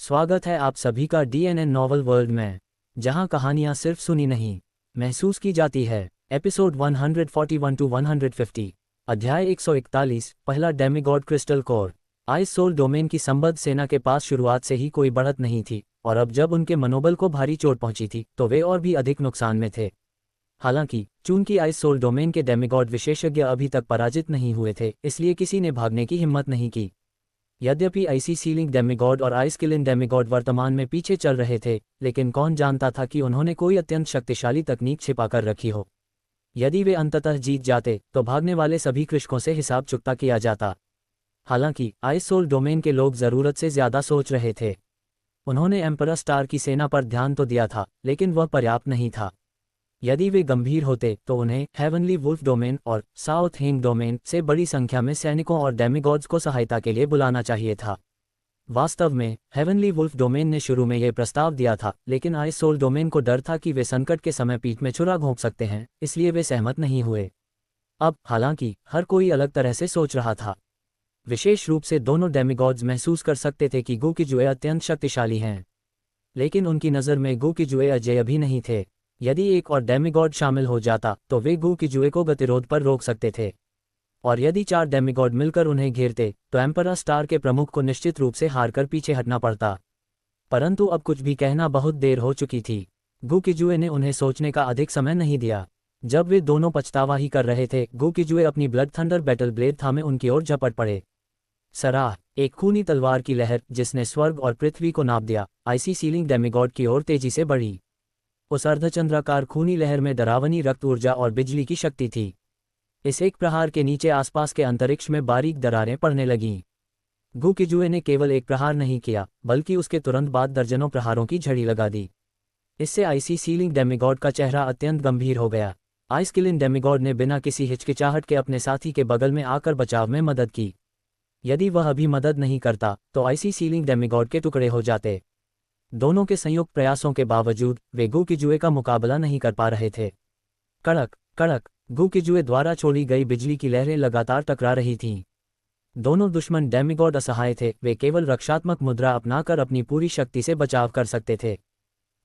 स्वागत है आप सभी का डीएनएन नॉवल वर्ल्ड में, जहां कहानियां सिर्फ सुनी नहीं, महसूस की जाती है। एपिसोड 141 टू 150, अध्याय 141, पहला demigod crystal core. Ice soul domain की संबद्ध सेना के पास शुरुआत से ही कोई बढ़त नहीं थी, और अब जब उनके मनोबल को भारी चोट पहुंची थी तो वे और भी अधिक नुकसान में थे। हालांकि चूंकि आइस सोल डोमेन के डेमिगॉड विशेषज्ञ अभी तक पराजित नहीं हुए थे, इसलिए किसी ने भागने की हिम्मत नहीं की। यद्यपि आईसी सीलिंग डेमिगॉड और आइस किलिंग डेमिगॉड वर्तमान में पीछे चल रहे थे, लेकिन कौन जानता था कि उन्होंने कोई अत्यंत शक्तिशाली तकनीक छिपाकर रखी हो। यदि वे अंततः जीत जाते तो भागने वाले सभी कृषकों से हिसाब चुकता किया जाता। हालांकि आइस सोल डोमेन के लोग ज़रूरत से ज़्यादा सोच रहे थे। उन्होंने एम्परर स्टार की सेना पर ध्यान तो दिया था, लेकिन वह पर्याप्त नहीं था। यदि वे गंभीर होते तो उन्हें हेवनली वुल्फ डोमेन और साउथ हिंग डोमेन से बड़ी संख्या में सैनिकों और डेमिगॉड्स को सहायता के लिए बुलाना चाहिए था। वास्तव में हेवनली वुल्फ डोमेन ने शुरू में यह प्रस्ताव दिया था, लेकिन आइस सोल डोमेन को डर था कि वे संकट के समय पीठ में छुरा घोंप सकते हैं, इसलिए वे सहमत नहीं हुए। अब हालांकि हर कोई अलग तरह से सोच रहा था। विशेष रूप से दोनों डेमिगॉड्स महसूस कर सकते थे कि गू की जुए अत्यंत शक्तिशाली हैं, लेकिन उनकी नज़र में गू की जुए अजेय भी नहीं थे। यदि एक और डेमिगॉड शामिल हो जाता तो वे गू की जुए को गतिरोध पर रोक सकते थे, और यदि 4 डेमिगॉड मिलकर उन्हें घेरते तो एम्परर स्टार के प्रमुख को निश्चित रूप से हारकर पीछे हटना पड़ता। परंतु अब कुछ भी कहना बहुत देर हो चुकी थी। गू की जुए ने उन्हें सोचने का अधिक समय नहीं दिया। जब वे दोनों पछतावा ही कर रहे थे, गू की जुए अपनी ब्लड थंडर बैटल ब्लेड थामे उनकी ओर झपट पड़े। सराह, एक खूनी तलवार की लहर जिसने स्वर्ग और पृथ्वी को नाप दिया, आईसी सीलिंग डेमिगॉड की ओर तेजी से बढ़ी। उस अर्धचंद्राकार खूनी लहर में डरावनी रक्त ऊर्जा और बिजली की शक्ति थी। इस एक प्रहार के नीचे आसपास के अंतरिक्ष में बारीक दरारें पड़ने लगीं। गू की जुए ने केवल एक प्रहार नहीं किया, बल्कि उसके तुरंत बाद दर्जनों प्रहारों की झड़ी लगा दी। इससे आईसी सीलिंग डेमिगॉड का चेहरा अत्यंत गंभीर हो गया। आइस किलिंग डेमिगॉड ने बिना किसी हिचकिचाहट के अपने साथी के बगल में आकर बचाव में मदद की। यदि वह अभी मदद नहीं करता तो आईसी सीलिंग डेमिगॉड के टुकड़े हो जाते। दोनों के संयुक्त प्रयासों के बावजूद वे गू की जुए का मुकाबला नहीं कर पा रहे थे। कड़क कड़क, गू की जुए द्वारा छोड़ी गई बिजली की लहरें लगातार टकरा रही थीं। दोनों दुश्मन डेमिगॉड असहाय थे, वे केवल रक्षात्मक मुद्रा अपनाकर अपनी पूरी शक्ति से बचाव कर सकते थे।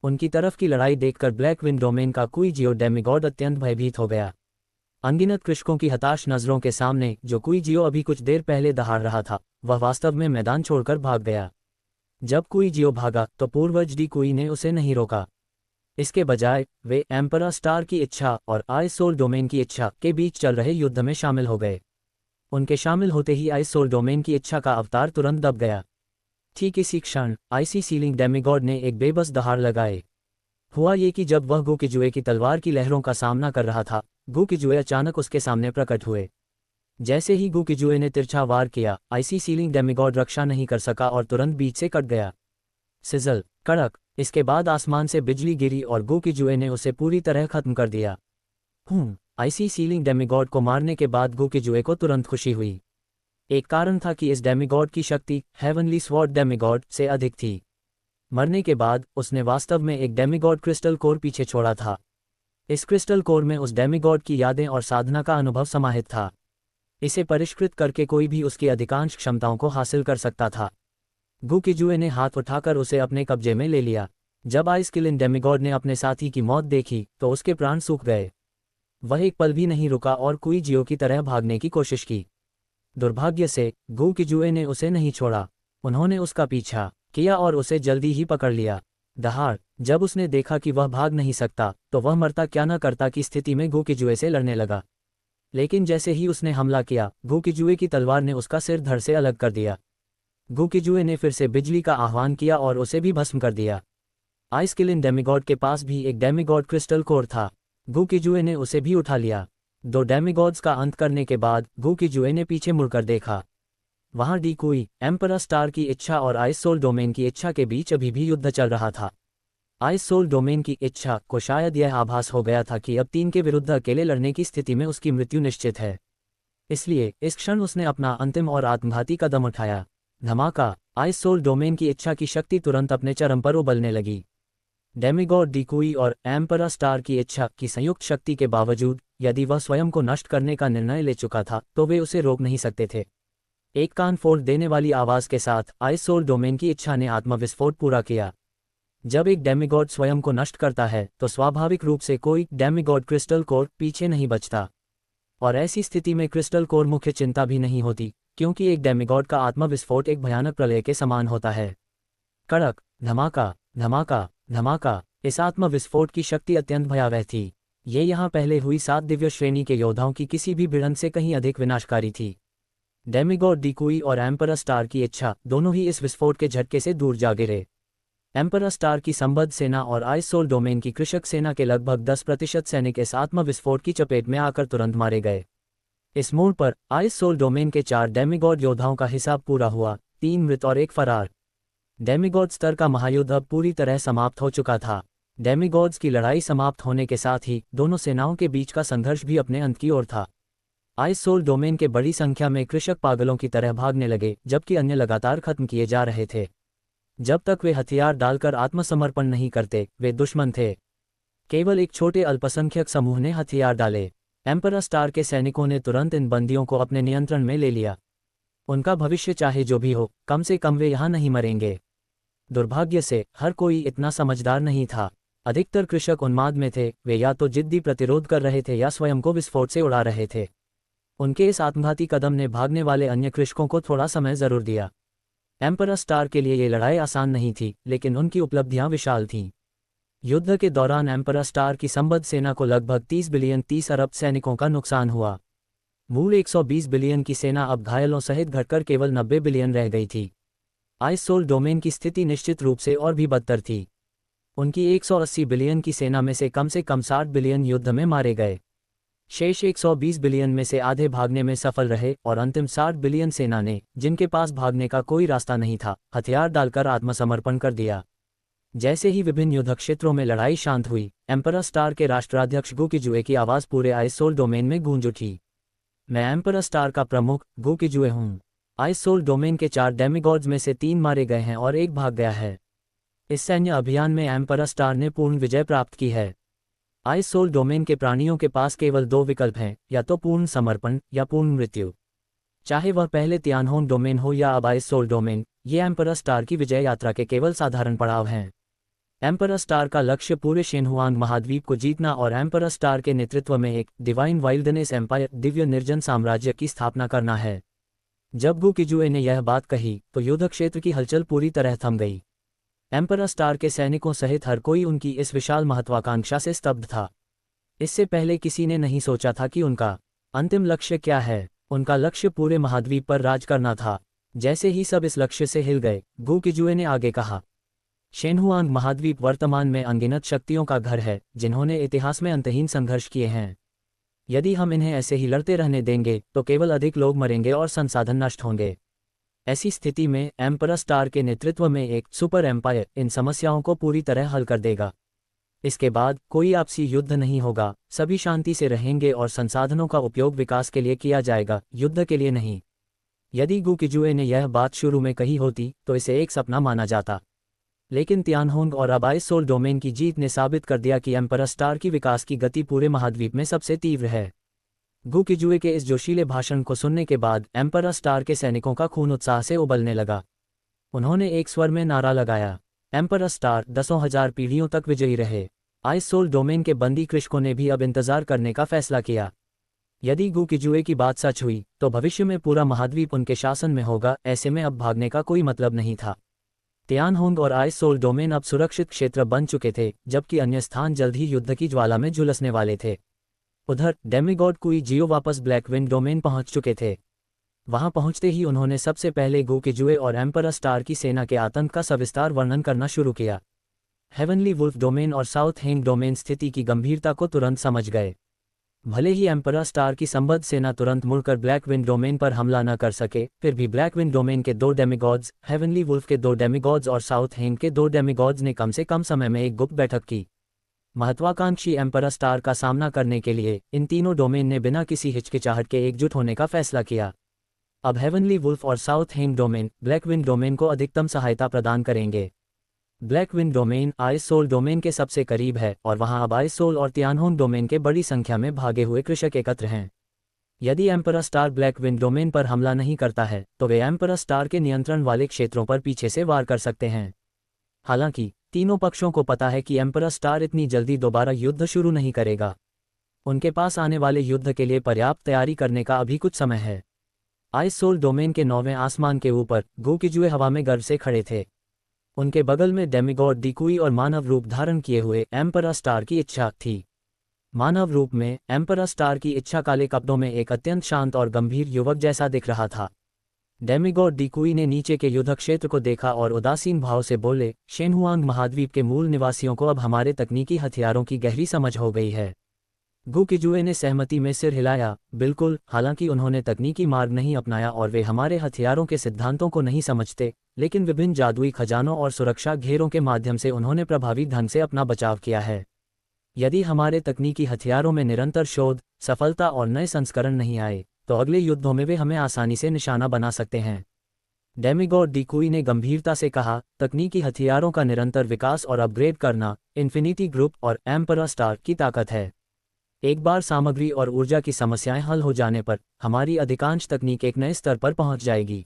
उनकी तरफ की लड़ाई देखकर ब्लैक विंड डोमेन का कुईजियो डेमिगॉड अत्यंत भयभीत हो गया। अनगिनत कृषकों की हताश नजरों के सामने जो कुईजियो अभी कुछ देर पहले दहाड़ रहा था, वह वास्तव में मैदान छोड़कर भाग गया। जब कुईजियो भागा तो पूर्वज डी कुई ने उसे नहीं रोका। इसके बजाय वे एम्परर स्टार की इच्छा और आइस सोल डोमेन की इच्छा के बीच चल रहे युद्ध में शामिल हो गए। उनके शामिल होते ही आइस सोल डोमेन की इच्छा का अवतार तुरंत दब गया। ठीक इसी क्षण आईसी सीलिंग डेमिगॉड ने एक बेबस दहाड़ लगाए। हुआ ये कि जब वह गू की जुए की तलवार की लहरों का सामना कर रहा था, गू की जुए अचानक उसके सामने प्रकट हुए। जैसे ही गू की जुए ने तिरछा वार किया, आईसी सीलिंग डेमिगॉड रक्षा नहीं कर सका और तुरंत बीच से कट गया। सिजल, कड़क, इसके बाद आसमान से बिजली गिरी और गू की जुए ने उसे पूरी तरह खत्म कर दिया। आईसी सीलिंग डेमिगॉड को मारने के बाद गू की जुए को तुरंत खुशी हुई। एक कारण था कि इस डेमिगॉड की शक्ति हेवनली स्वॉर्ड डेमिगॉड से अधिक थी। मरने के बाद उसने वास्तव में एक डेमिगॉड क्रिस्टल कोर पीछे छोड़ा था। इस क्रिस्टल कोर में उस डेमिगॉड की यादें और साधना का अनुभव समाहित था। इसे परिष्कृत करके कोई भी उसकी अधिकांश क्षमताओं को हासिल कर सकता था। गू की जुए ने हाथ उठाकर उसे अपने कब्जे में ले लिया। जब आइस किलिंग डेमिगॉड ने अपने साथी की मौत देखी तो उसके प्राण सूख गए। वह एक पल भी नहीं रुका और कुईजियो की तरह भागने की कोशिश की। दुर्भाग्य से गू की जुए ने उसे नहीं छोड़ा। उन्होंने उसका पीछा किया और उसे जल्दी ही पकड़ लिया। दहाड़, जब उसने देखा कि वह भाग नहीं सकता तो वह मरता क्या न करता की स्थिति में गू की जुए से लड़ने लगा। लेकिन जैसे ही उसने हमला किया, गू की जुए की तलवार ने उसका सिर धड़ से अलग कर दिया। गू की जुए ने फिर से बिजली का आह्वान किया और उसे भी भस्म कर दिया। आइस किलिंग डेमिगॉड के पास भी एक डेमिगॉड क्रिस्टल कोर था। गू की जुए ने उसे भी उठा लिया। 2 डेमिगॉड्स का अंत करने के बाद गू की जुए ने पीछे मुड़कर देखा। वहां डी कुई, एम्परर स्टार की इच्छा और आइस सोल डोमेन की इच्छा के बीच अभी भी युद्ध चल रहा था। आइस सोल डोमेन की इच्छा को शायद यह आभास हो गया था कि अब 3 के विरुद्ध अकेले लड़ने की स्थिति में उसकी मृत्यु निश्चित है। इसलिए इस क्षण उसने अपना अंतिम और आत्मघाती कदम उठाया। धमाका, आइस सोल डोमेन की इच्छा की शक्ति तुरंत अपने चरम पर उबलने लगी। डेमिगॉड डी कुई और एम्परर स्टार की इच्छा की संयुक्त शक्ति के बावजूद यदि वह स्वयं को नष्ट करने का निर्णय ले चुका था तो वे उसे रोक नहीं सकते थे। एक कान फोड़ देने वाली आवाज के साथ आइस सोल डोमेन की इच्छा ने आत्मविस्फोट पूरा किया। जब एक डेमिगॉड स्वयं को नष्ट करता है तो स्वाभाविक रूप से कोई डेमिगॉड क्रिस्टल कोर पीछे नहीं बचता, और ऐसी स्थिति में क्रिस्टल कोर मुख्य चिंता भी नहीं होती, क्योंकि एक डेमिगॉड का आत्मविस्फोट एक भयानक प्रलय के समान होता है। कड़क, धमाका, धमाका, धमाका। इस आत्मविस्फोट की शक्ति अत्यंत भयावह थी। ये यहाँ पहले हुई 7 दिव्य श्रेणी के योद्धाओं की किसी भी भिड़ंत से कहीं अधिक विनाशकारी थी। डेमिगॉड डिकुई और एम्परर स्टार की इच्छा दोनों ही इस विस्फोट के झटके से दूर जा गिरे। एम्परर स्टार की संबद्ध सेना और आइस सोल डोमेन की कृषक सेना के लगभग 10% सैनिक इस आत्मविस्फोट की चपेट में आकर तुरंत मारे गए। इस मोड़ पर आइस सोल डोमेन के 4 डेमिगॉड योद्धाओं का हिसाब पूरा हुआ, 3 मृत और 1 फरार। डेमिगॉड स्तर का महायुद्ध अब पूरी तरह समाप्त हो चुका था। डेमिगॉड्स की लड़ाई समाप्त होने के साथ ही दोनों सेनाओं के बीच का संघर्ष भी अपने अंत की ओर था। आइस सोल डोमेन के बड़ी संख्या में कृषक पागलों की तरह भागने लगे, जबकि अन्य लगातार खत्म किए जा रहे थे। जब तक वे हथियार डालकर आत्मसमर्पण नहीं करते, वे दुश्मन थे। केवल एक छोटे अल्पसंख्यक समूह ने हथियार डाले। एम्परर स्टार के सैनिकों ने तुरंत इन बंदियों को अपने नियंत्रण में ले लिया। उनका भविष्य चाहे जो भी हो, कम से कम वे यहाँ नहीं मरेंगे। दुर्भाग्य से हर कोई इतना समझदार नहीं था। अधिकतर कृषक उन्माद में थे, वे या तो जिद्दी प्रतिरोध कर रहे थे या स्वयं को विस्फोट से उड़ा रहे थे। उनके इस आत्मघाती कदम ने भागने वाले अन्य कृषकों को थोड़ा समय जरूर दिया। एम्परर स्टार के लिए ये लड़ाई आसान नहीं थी, लेकिन उनकी उपलब्धियां विशाल थीं। युद्ध के दौरान एम्परर स्टार की संबद्ध सेना को लगभग 30 अरब सैनिकों का नुकसान हुआ। मूल 120 बिलियन की सेना अब घायलों सहित घटकर केवल 90 बिलियन रह गई थी। आइस सोल डोमेन की स्थिति निश्चित रूप से और भी बदतर थी। उनकी 180 बिलियन की सेना में से कम 60 बिलियन युद्ध में मारे गए। शेष 120 बिलियन में से आधे भागने में सफल रहे और अंतिम 60 बिलियन सेना ने, जिनके पास भागने का कोई रास्ता नहीं था, हथियार डालकर आत्मसमर्पण कर दिया। जैसे ही विभिन्न युद्ध क्षेत्रों में लड़ाई शांत हुई, एम्परर स्टार के राष्ट्राध्यक्ष गु किजुए की आवाज़ पूरे आइस सोल डोमेन में गूंज उठी। मैं एम्परर स्टार का प्रमुख गु किजुए हूँ। आइस सोल डोमेन के 4 डेमिगॉड्स में से 3 मारे गए हैं और 1 भाग गया है। इस सैन्य अभियान में एम्परर स्टार ने पूर्ण विजय प्राप्त की है। आइस सोल डोमेन के प्राणियों के पास केवल 2 विकल्प हैं, या तो पूर्ण समर्पण या पूर्ण मृत्यु। चाहे वह पहले तियानहोंग डोमेन हो या अब आइस सोल डोमेन, ये एम्परर स्टार की विजय यात्रा के केवल साधारण पड़ाव हैं। एम्परर स्टार का लक्ष्य पूरे शेनहुआंग महाद्वीप को जीतना और एम्परर स्टार के नेतृत्व में एक डिवाइन वाइल्डनेस एम्पायर, दिव्य निर्जन साम्राज्य की स्थापना करना है। जब गु किजुए ने यह बात कही तो युद्ध क्षेत्र की हलचल पूरी तरह थम गई। एम्परर स्टार के सैनिकों सहित हर कोई उनकी इस विशाल महत्वाकांक्षा से स्तब्ध था। इससे पहले किसी ने नहीं सोचा था कि उनका अंतिम लक्ष्य क्या है। उनका लक्ष्य पूरे महाद्वीप पर राज करना था। जैसे ही सब इस लक्ष्य से हिल गए, गु किजुए ने आगे कहा, शेनहुआंग महाद्वीप वर्तमान में अनगिनत शक्तियों का घर है, जिन्होंने इतिहास में अंतहीन संघर्ष किए हैं। यदि हम इन्हें ऐसे ही लड़ते रहने देंगे तो केवल अधिक लोग मरेंगे और संसाधन नष्ट होंगे। ऐसी स्थिति में एम्परर स्टार के नेतृत्व में एक सुपर एम्पायर इन समस्याओं को पूरी तरह हल कर देगा। इसके बाद कोई आपसी युद्ध नहीं होगा, सभी शांति से रहेंगे और संसाधनों का उपयोग विकास के लिए किया जाएगा, युद्ध के लिए नहीं। यदि गु किजुए ने यह बात शुरू में कही होती तो इसे एक सपना माना जाता, लेकिन तियानहोंग और अब आइस सोल डोमेन की जीत ने साबित कर दिया कि एम्परर स्टार की विकास की गति पूरे महाद्वीप में सबसे तीव्र है। गु किजुए के इस जोशीले भाषण को सुनने के बाद एम्परर स्टार के सैनिकों का खून उत्साह से उबलने लगा। उन्होंने एक स्वर में नारा लगाया, एम्परर स्टार 10,000 पीढ़ियों तक विजयी रहे। आइस सोल डोमेन के बंदी कृषकों ने भी अब इंतजार करने का फैसला किया। यदि गु किजुए की बात सच हुई तो भविष्य में पूरा महाद्वीप उनके शासन में होगा। ऐसे में अब भागने का कोई मतलब नहीं था। तियानहोंग और आइस सोल डोमेन अब सुरक्षित क्षेत्र बन चुके थे, जबकि अन्य स्थान जल्द ही युद्ध की ज्वाला में झुलसने वाले थे। उधर डेमिगॉड कुई जियो वापस ब्लैकविंड डोमेन पहुंच चुके थे। वहां पहुंचते ही उन्होंने सबसे पहले गु किजुए और एम्परर स्टार की सेना के आतंक का सविस्तार वर्णन करना शुरू किया। हेवनली वुल्फ डोमेन और साउथ हेंग डोमेन स्थिति की गंभीरता को तुरंत समझ गए। भले ही एम्परर स्टार की संबद्ध सेना तुरंत मुड़कर ब्लैकविंड डोमेन पर हमला न कर सके, फिर भी ब्लैकविंड डोमेन के 2 डेमिगॉड्स, हेवनली वुल्फ के 2 डेमिगॉड्स और साउथ हेंग के 2 डेमिगॉड्स ने कम से कम समय में एक गुप्त बैठक की। महत्वाकांक्षी एम्परर स्टार का सामना करने के लिए इन तीनों डोमेन ने बिना किसी हिचकिचाहट के एकजुट होने का फैसला किया। अब हेवनली वुल्फ और साउथ हेंग डोमेन ब्लैकविंड डोमेन को अधिकतम सहायता प्रदान करेंगे। ब्लैकविंड डोमेन आइस सोल डोमेन के सबसे करीब है और वहां अब आइस सोल और तियानहोंग डोमेन के बड़ी संख्या में भागे हुए कृषक एकत्र हैं। यदि emperor star black wind domain पर हमला नहीं करता है तो वे एम्परर स्टार के नियंत्रण वाले क्षेत्रों पर पीछे से वार कर सकते हैं। हालांकि तीनों पक्षों को पता है कि एम्परर स्टार इतनी जल्दी दोबारा युद्ध शुरू नहीं करेगा। उनके पास आने वाले युद्ध के लिए पर्याप्त तैयारी करने का अभी कुछ समय है। आइस सोल डोमेन के 9वें आसमान के ऊपर गो किजुए हवा में गर्व से खड़े थे। उनके बगल में डेमिगॉड डिकुई और मानव रूप धारण किए हुए एम्परर स्टार की इच्छा थी। मानव रूप में एम्परर स्टार की इच्छा काले कपड़ों में एक अत्यंत शांत और गंभीर युवक जैसा दिख रहा था। डेमिगॉड डिकुई ने नीचे के युद्ध क्षेत्र को देखा और उदासीन भाव से बोले, शेनहुआंग महाद्वीप के मूल निवासियों को अब हमारे तकनीकी हथियारों की गहरी समझ हो गई है। गु किजुए ने सहमति में सिर हिलाया, बिल्कुल, हालांकि उन्होंने तकनीकी मार्ग नहीं अपनाया और वे हमारे हथियारों के सिद्धांतों को नहीं समझते, लेकिन विभिन्न जादुई खजानों और सुरक्षा घेरों के माध्यम से उन्होंने प्रभावी ढंग से अपना बचाव किया है। यदि हमारे तकनीकी हथियारों में निरंतर शोध, सफलता और नए संस्करण नहीं आए तो अगले युद्धों में वे हमें आसानी से निशाना बना सकते हैं। डेमिगॉड डिकुई ने गंभीरता से कहा, तकनीकी हथियारों का निरंतर विकास और अपग्रेड करना इन्फिनिटी ग्रुप और एम्परर स्टार की ताकत है। एक बार सामग्री और ऊर्जा की समस्याएं हल हो जाने पर हमारी अधिकांश तकनीक एक नए स्तर पर पहुंच जाएगी।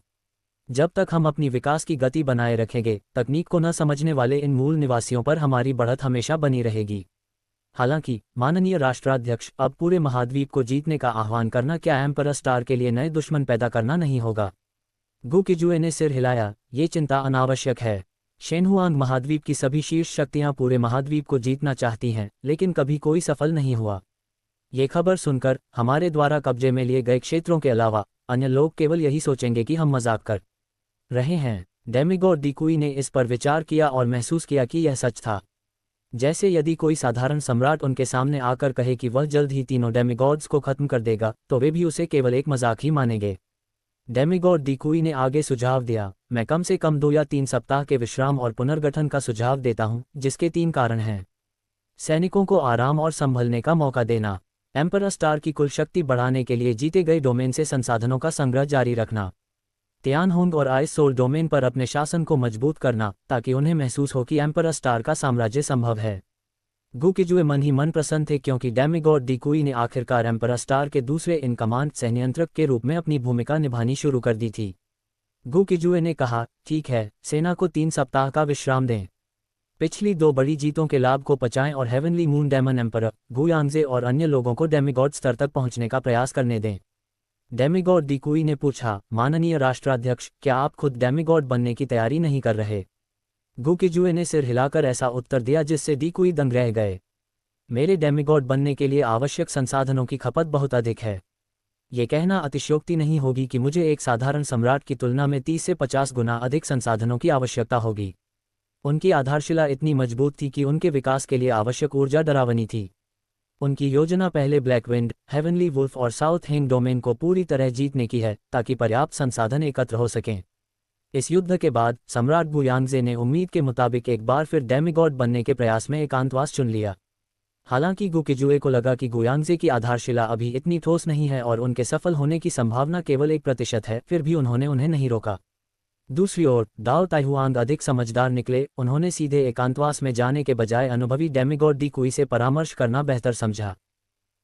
जब तक हम अपनी विकास की गति बनाए रखेंगे, तकनीक को न समझने वाले इन मूल निवासियों पर हमारी बढ़त हमेशा बनी रहेगी। हालांकि माननीय राष्ट्राध्यक्ष, अब पूरे महाद्वीप को जीतने का आह्वान करना क्या एम्परर स्टार के लिए नए दुश्मन पैदा करना नहीं होगा? गु किजुए ने सिर हिलाया, ये चिंता अनावश्यक है। शेनहुआंग महाद्वीप की सभी शीर्ष शक्तियां पूरे महाद्वीप को जीतना चाहती हैं, लेकिन कभी कोई सफल नहीं हुआ। ये खबर सुनकर हमारे द्वारा कब्जे में लिए गए क्षेत्रों के अलावा अन्य लोग केवल यही सोचेंगे कि हम मजाक कर रहे हैं। डेमिगॉड डिकुई ने इस पर विचार किया और महसूस किया कि यह सच था। जैसे यदि कोई साधारण सम्राट उनके सामने आकर कहे कि वह जल्द ही तीनों डेमिगॉड्स को खत्म कर देगा, तो वे भी उसे केवल एक मजाक ही मानेंगे। डेमिगॉड डिकुई ने आगे सुझाव दिया, मैं कम से कम 2 या 3 सप्ताह के विश्राम और पुनर्गठन का सुझाव देता हूं, जिसके 3 कारण हैं। सैनिकों को आराम और संभलने का मौका देना, एम्परर स्टार की कुल शक्ति बढ़ाने के लिए जीते गए डोमेन से संसाधनों का संग्रह जारी रखना, तियानहोंग और आइस सोल डोमेन पर अपने शासन को मजबूत करना ताकि उन्हें महसूस हो कि एम्परर स्टार का साम्राज्य संभव है। गु किजुए मन ही मन प्रसन्न थे क्योंकि डेमिगॉड डिकुई ने आखिरकार एम्परर स्टार के दूसरे इन कमांड सहनियंत्रक के रूप में अपनी भूमिका निभानी शुरू कर दी थी। गु किजुए ने कहा, ठीक है, सेना को 3 सप्ताह का विश्राम दें। पिछली 2 बड़ी जीतों के लाभ को पचाएं और हेवनली मून डेमन एम्परर गु यांगजे और अन्य लोगों को डेमिगॉड स्तर तक पहुंचने का प्रयास करने दें। डेमिगॉड डिकुई ने पूछा, माननीय राष्ट्राध्यक्ष, क्या आप खुद डेमिगॉड बनने की तैयारी नहीं कर रहे? गु किजुए ने सिर हिलाकर ऐसा उत्तर दिया जिससे डिकुई दंग रह गए। मेरे डेमिगॉड बनने के लिए आवश्यक संसाधनों की खपत बहुत अधिक है। ये कहना अतिशयोक्ति नहीं होगी कि मुझे एक साधारण सम्राट की तुलना में 30 से 50 गुना अधिक संसाधनों की आवश्यकता होगी। उनकी आधारशिला इतनी मजबूत थी कि उनके विकास के लिए आवश्यक ऊर्जा डरावनी थी। उनकी योजना पहले ब्लैक विंड, हेवनली वुल्फ और साउथ हेंग डोमेन को पूरी तरह जीतने की है ताकि पर्याप्त संसाधन एकत्र हो सकें। इस युद्ध के बाद सम्राट गु यांगजे ने उम्मीद के मुताबिक एक बार फिर डेमिगॉड बनने के प्रयास में एकांतवास चुन लिया। हालांकि गु किजुए को लगा कि गु यांगजे की आधारशिला अभी इतनी ठोस नहीं है और उनके सफल होने की संभावना केवल 1% है, फिर भी उन्होंने उन्हें नहीं रोका। दूसरी ओर दाओ ताइहुआंग अधिक समझदार निकले। उन्होंने सीधे एकांतवास में जाने के बजाय अनुभवी डेमिगॉड डिकुई से परामर्श करना बेहतर समझा।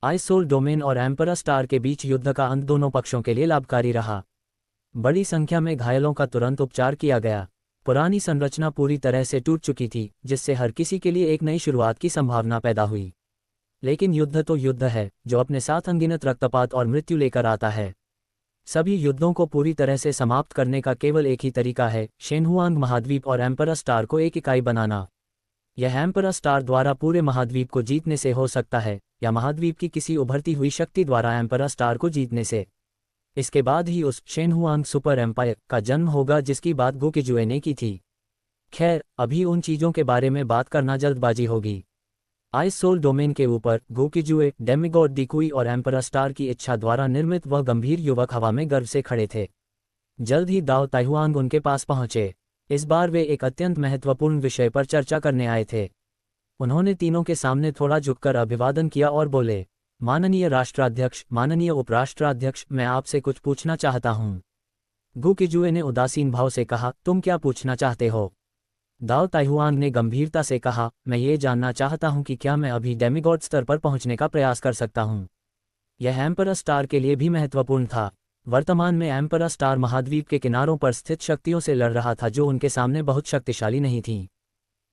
आइस सोल डोमेन और एम्परर स्टार के बीच युद्ध का अंत दोनों पक्षों के लिए लाभकारी रहा। बड़ी संख्या में घायलों का तुरंत उपचार किया गया। पुरानी संरचना पूरी तरह से टूट चुकी थी, जिससे हर किसी के लिए एक नई शुरुआत की संभावना पैदा हुई। लेकिन युद्ध तो युद्ध है, जो अपने साथ अनगिनत रक्तपात और मृत्यु लेकर आता है। सभी युद्धों को पूरी तरह से समाप्त करने का केवल एक ही तरीका है, शेनहुआंग महाद्वीप और एम्परर स्टार को एक इकाई बनाना। यह एम्परर स्टार द्वारा पूरे महाद्वीप को जीतने से हो सकता है, या महाद्वीप की किसी उभरती हुई शक्ति द्वारा एम्परर स्टार को जीतने से। इसके बाद ही उस शेनहुआंग सुपर एम्पायर का जन्म होगा जिसकी बात गु किजुए ने की थी। खैर, अभी उन चीज़ों के बारे में बात करना जल्दबाजी होगी। आइस सोल डोमेन के ऊपर गु किजुए, डेमिगॉड डिकुई और एम्परर स्टार की इच्छा द्वारा निर्मित वह गंभीर युवक हवा में गर्व से खड़े थे। जल्द ही दाओ ताइहुआंग उनके पास पहुंचे। इस बार वे एक अत्यंत महत्वपूर्ण विषय पर चर्चा करने आए थे। उन्होंने तीनों के सामने थोड़ा झुककर अभिवादन किया और बोले, माननीय राष्ट्राध्यक्ष, माननीय उपराष्ट्राध्यक्ष, मैं आपसे कुछ पूछना चाहता हूँ। गु किजुए ने उदासीन भाव से कहा, तुम क्या पूछना चाहते हो? दाओ ताइहुआंग ने गंभीरता से कहा, मैं ये जानना चाहता हूं कि क्या मैं अभी डेमिगॉड स्तर पर पहुंचने का प्रयास कर सकता हूं। यह एम्परर स्टार के लिए भी महत्वपूर्ण था। वर्तमान में एम्परर स्टार महाद्वीप के किनारों पर स्थित शक्तियों से लड़ रहा था जो उनके सामने बहुत शक्तिशाली नहीं थीं।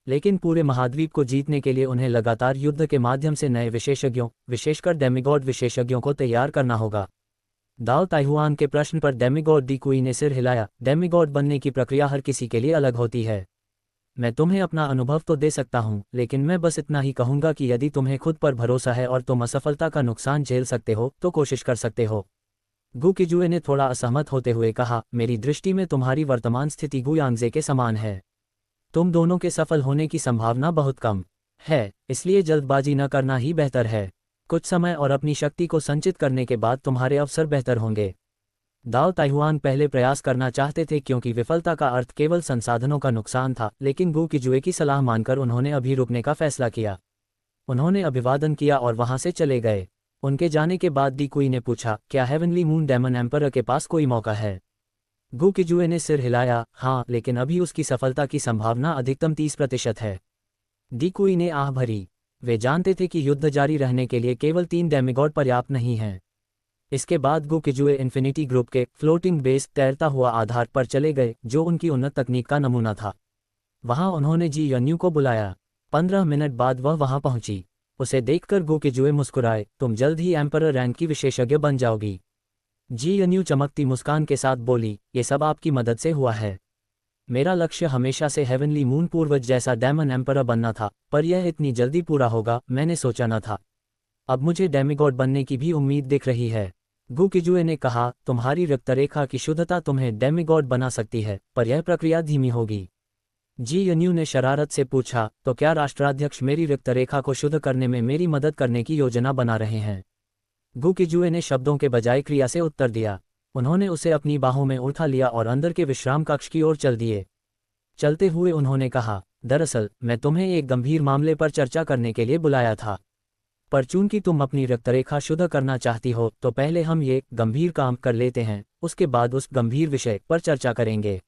लेकिन पूरे महाद्वीप को जीतने के लिए उन्हें लगातार युद्ध के माध्यम से नए विशेषज्ञों, विशेषकर डेमिगॉड विशेषज्ञों को तैयार करना होगा। दाओ ताइहुआन के प्रश्न पर डेमिगॉड डी कुई ने सिर हिलाया। डेमिगॉड बनने की प्रक्रिया हर किसी के लिए अलग होती है। मैं तुम्हें अपना अनुभव तो दे सकता हूं, लेकिन मैं बस इतना ही कहूंगा कि यदि तुम्हें खुद पर भरोसा है और तुम असफलता का नुकसान झेल सकते हो तो कोशिश कर सकते हो। गु किजुए ने थोड़ा असहमत होते हुए कहा, मेरी दृष्टि में तुम्हारी वर्तमान स्थिति गु यांगजे के समान है। तुम दोनों के सफल होने की संभावना बहुत कम है, इसलिए जल्दबाजी न करना ही बेहतर है। कुछ समय और अपनी शक्ति को संचित करने के बाद तुम्हारे अवसर बेहतर होंगे। दाओ ताइहुआन पहले प्रयास करना चाहते थे क्योंकि विफलता का अर्थ केवल संसाधनों का नुकसान था, लेकिन गु किजुए की सलाह मानकर उन्होंने अभी रुकने का फैसला किया। उन्होंने अभिवादन किया और वहां से चले गए। उनके जाने के बाद डी कुई ने पूछा, क्या हेवनली मून डेमन एम्परर के पास कोई मौका है? गु किजुए ने सिर हिलाया, हाँ, लेकिन अभी उसकी सफलता की संभावना अधिकतम 30% है। डी कुई ने आह भरी। वे जानते थे कि युद्ध जारी रहने के लिए केवल 3 डेमिगॉड पर्याप्त नहीं हैं। इसके बाद गु किजुए इन्फिनिटी ग्रुप के फ्लोटिंग बेस तैरता हुआ आधार पर चले गए, जो उनकी उन्नत तकनीक का नमूना था। वहां उन्होंने जी यन्यू को बुलाया। 15 मिनट बाद वह वहां पहुंची। उसे देखकर गु किजुए मुस्कुराए, तुम जल्द ही एम्परर रैंक की विशेषज्ञ बन जाओगी। जी यन्यू चमकती मुस्कान के साथ बोली, ये सब आपकी मदद से हुआ है। मेरा लक्ष्य हमेशा से हेवनली मून पूर्वज जैसा डेमन एम्परर बनना था, पर यह इतनी जल्दी पूरा होगा मैंने सोचा न था। अब मुझे डेमिगॉड बनने की भी उम्मीद दिख रही है। गु किजुए ने कहा, तुम्हारी रक्तरेखा की शुद्धता तुम्हें डेमिगॉड बना सकती है, पर यह प्रक्रिया धीमी होगी। जी यन्यू ने शरारत से पूछा, तो क्या राष्ट्राध्यक्ष मेरी रक्तरेखा को शुद्ध करने में मेरी मदद करने की योजना बना रहे हैं? गु किजुए ने शब्दों के बजाय क्रिया से उत्तर दिया। उन्होंने उसे अपनी बाहों में उठा लिया और अंदर के विश्राम कक्ष की ओर चल दिए। चलते हुए उन्होंने कहा, दरअसल मैं तुम्हें एक गंभीर मामले पर चर्चा करने के लिए बुलाया था, पर चूंकि तुम अपनी रक्तरेखा शुद्ध करना चाहती हो तो पहले हम ये गंभीर काम कर लेते हैं, उसके बाद उस गंभीर विषय पर चर्चा करेंगे।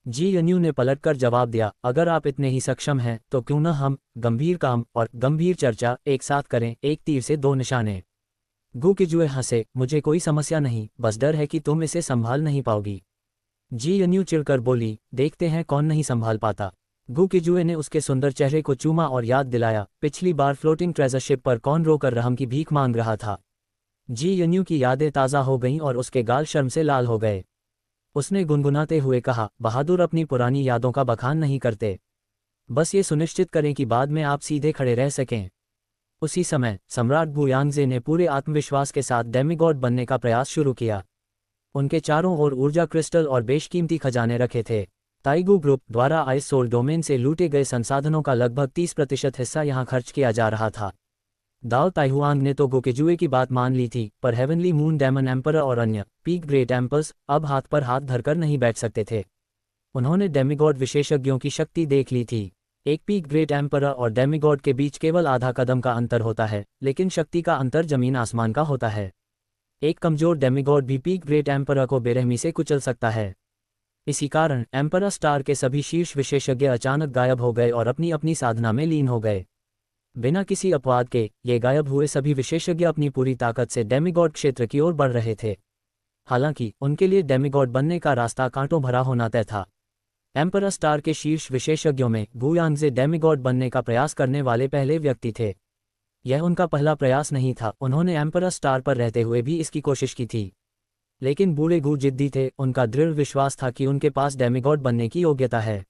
जी यन्यू ने पलटकर जवाब दिया, अगर आप इतने ही सक्षम हैं तो क्यों न हम गंभीर काम और गंभीर चर्चा एक साथ करें, एक तीर से 2 निशाने। गु किजुए हंसे, मुझे कोई समस्या नहीं, बस डर है कि तुम इसे संभाल नहीं पाओगी। जी यन्यू चिढ़कर बोली, देखते हैं कौन नहीं संभाल पाता। गु किजुए ने उसके सुंदर चेहरे को चूमा और याद दिलाया, पिछली बार फ्लोटिंग ट्रेजर शिप पर कौन रोकर रहम की भीख मांग रहा था। जी यन्यू की यादें ताज़ा हो गईं और उसके गाल शर्म से लाल हो गए। उसने गुनगुनाते हुए कहा, बहादुर अपनी पुरानी यादों का बखान नहीं करते, बस ये सुनिश्चित करें कि बाद में आप सीधे खड़े रह सकें। उसी समय सम्राट गु यांगजे ने पूरे आत्मविश्वास के साथ डेमिगॉड बनने का प्रयास शुरू किया। उनके चारों ओर ऊर्जा क्रिस्टल और बेशकीमती खजाने रखे थे। ताइगु ग्रुप द्वारा आइस सोल डोमेन से लूटे गए संसाधनों का लगभग 30% हिस्सा यहां खर्च किया जा रहा था। दाओ ताइहुआंग ने तो गु किजुए की बात मान ली थी, पर हेवनली मून डेमन एम्परर और अन्य पीक ग्रेट एम्पर्स अब हाथ पर हाथ धरकर नहीं बैठ सकते थे। उन्होंने डेमिगॉड विशेषज्ञों की शक्ति देख ली थी। एक पीक ग्रेट एम्परर और डेमिगॉड के बीच केवल आधा कदम का अंतर होता है, लेकिन शक्ति का अंतर जमीन आसमान का होता है। एक कमजोर डेमिगॉड भी पीक ग्रेट एम्परर को बेरहमी से कुचल सकता है। इसी कारण एम्परर स्टार के सभी शीर्ष विशेषज्ञ अचानक गायब हो गए और अपनी अपनी साधना में लीन हो गए। बिना किसी अपवाद के ये गायब हुए सभी विशेषज्ञ अपनी पूरी ताकत से डेमिगॉड क्षेत्र की ओर बढ़ रहे थे। हालांकि उनके लिए डेमिगॉड बनने का रास्ता कांटों भरा होना तय था। एम्परर स्टार के शीर्ष विशेषज्ञों में गु यांगजे डेमिगॉड बनने का प्रयास करने वाले पहले व्यक्ति थे। यह उनका पहला प्रयास नहीं था, उन्होंने एम्परर स्टार पर रहते हुए भी इसकी कोशिश की थी। लेकिन बूढ़े गु जिद्दी थे, उनका दृढ़ विश्वास था कि उनके पास डेमिगॉड बनने की योग्यता है।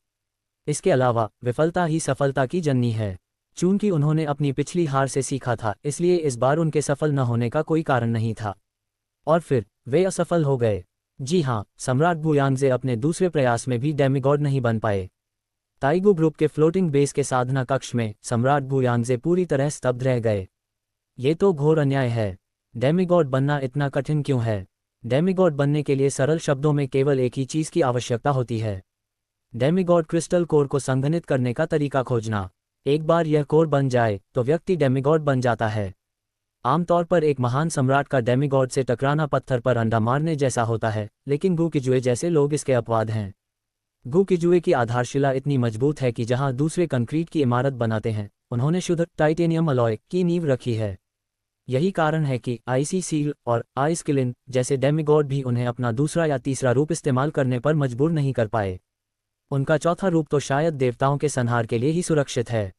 इसके अलावा विफलता ही सफलता की जननी है। चूंकि उन्होंने अपनी पिछली हार से सीखा था, इसलिए इस बार उनके सफल न होने का कोई कारण नहीं था। और फिर वे असफल हो गए। जी हाँ, सम्राट गु यांगजे अपने दूसरे प्रयास में भी डेमिगॉड नहीं बन पाए। ताइगु ग्रुप के फ्लोटिंग बेस के साधना कक्ष में सम्राट गु यांगजे पूरी तरह स्तब्ध रह गए। ये तो घोर अन्याय है। डेमिगॉड बनना इतना कठिन क्यों है? डेमिगॉड बनने के लिए सरल शब्दों में केवल एक ही चीज़ की आवश्यकता होती है, डेमिगॉड क्रिस्टल कोर को संघनित करने का तरीका खोजना। एक बार यह कोर बन जाए तो व्यक्ति डेमिगॉड बन जाता है। आमतौर पर एक महान सम्राट का डेमिगॉड से टकराना पत्थर पर अंडा मारने जैसा होता है, लेकिन गु किजुए जैसे लोग इसके अपवाद हैं। गु किजुए की आधारशिला इतनी मजबूत है कि जहां दूसरे कंक्रीट की इमारत बनाते हैं, उन्होंने शुद्ध टाइटेनियम अलॉय की नींव रखी है। यही कारण है कि आइसी सील और आइस किलिन जैसे डेमिगॉड भी उन्हें अपना दूसरा या तीसरा रूप इस्तेमाल करने पर मजबूर नहीं कर पाए। उनका चौथा रूप तो शायद देवताओं के संहार के लिए ही सुरक्षित है।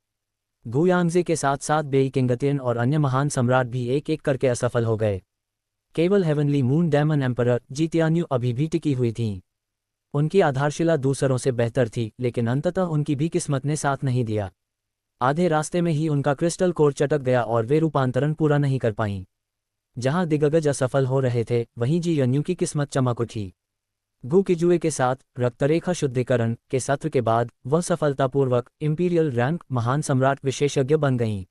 गुयांगजे के साथ साथ बेई किंगतियन और अन्य महान सम्राट भी एक एक करके असफल हो गए। केवल हेवनली मून डेमन एम्परर जीतियान्यू अभी भी टिकी हुई थीं। उनकी आधारशिला दूसरों से बेहतर थी, लेकिन अंततः उनकी भी किस्मत ने साथ नहीं दिया। आधे रास्ते में ही उनका क्रिस्टल कोर चटक गया और वे रूपांतरण पूरा नहीं कर पाईं। जहां दिग्गज असफल हो रहे थे, वहीं जी यन्यू की किस्मत चमक उठी। गु किजुए के साथ रक्तरेखा शुद्धिकरण के सत्र के बाद वह सफलतापूर्वक इंपीरियल रैंक महान सम्राट विशेषज्ञ बन गईं।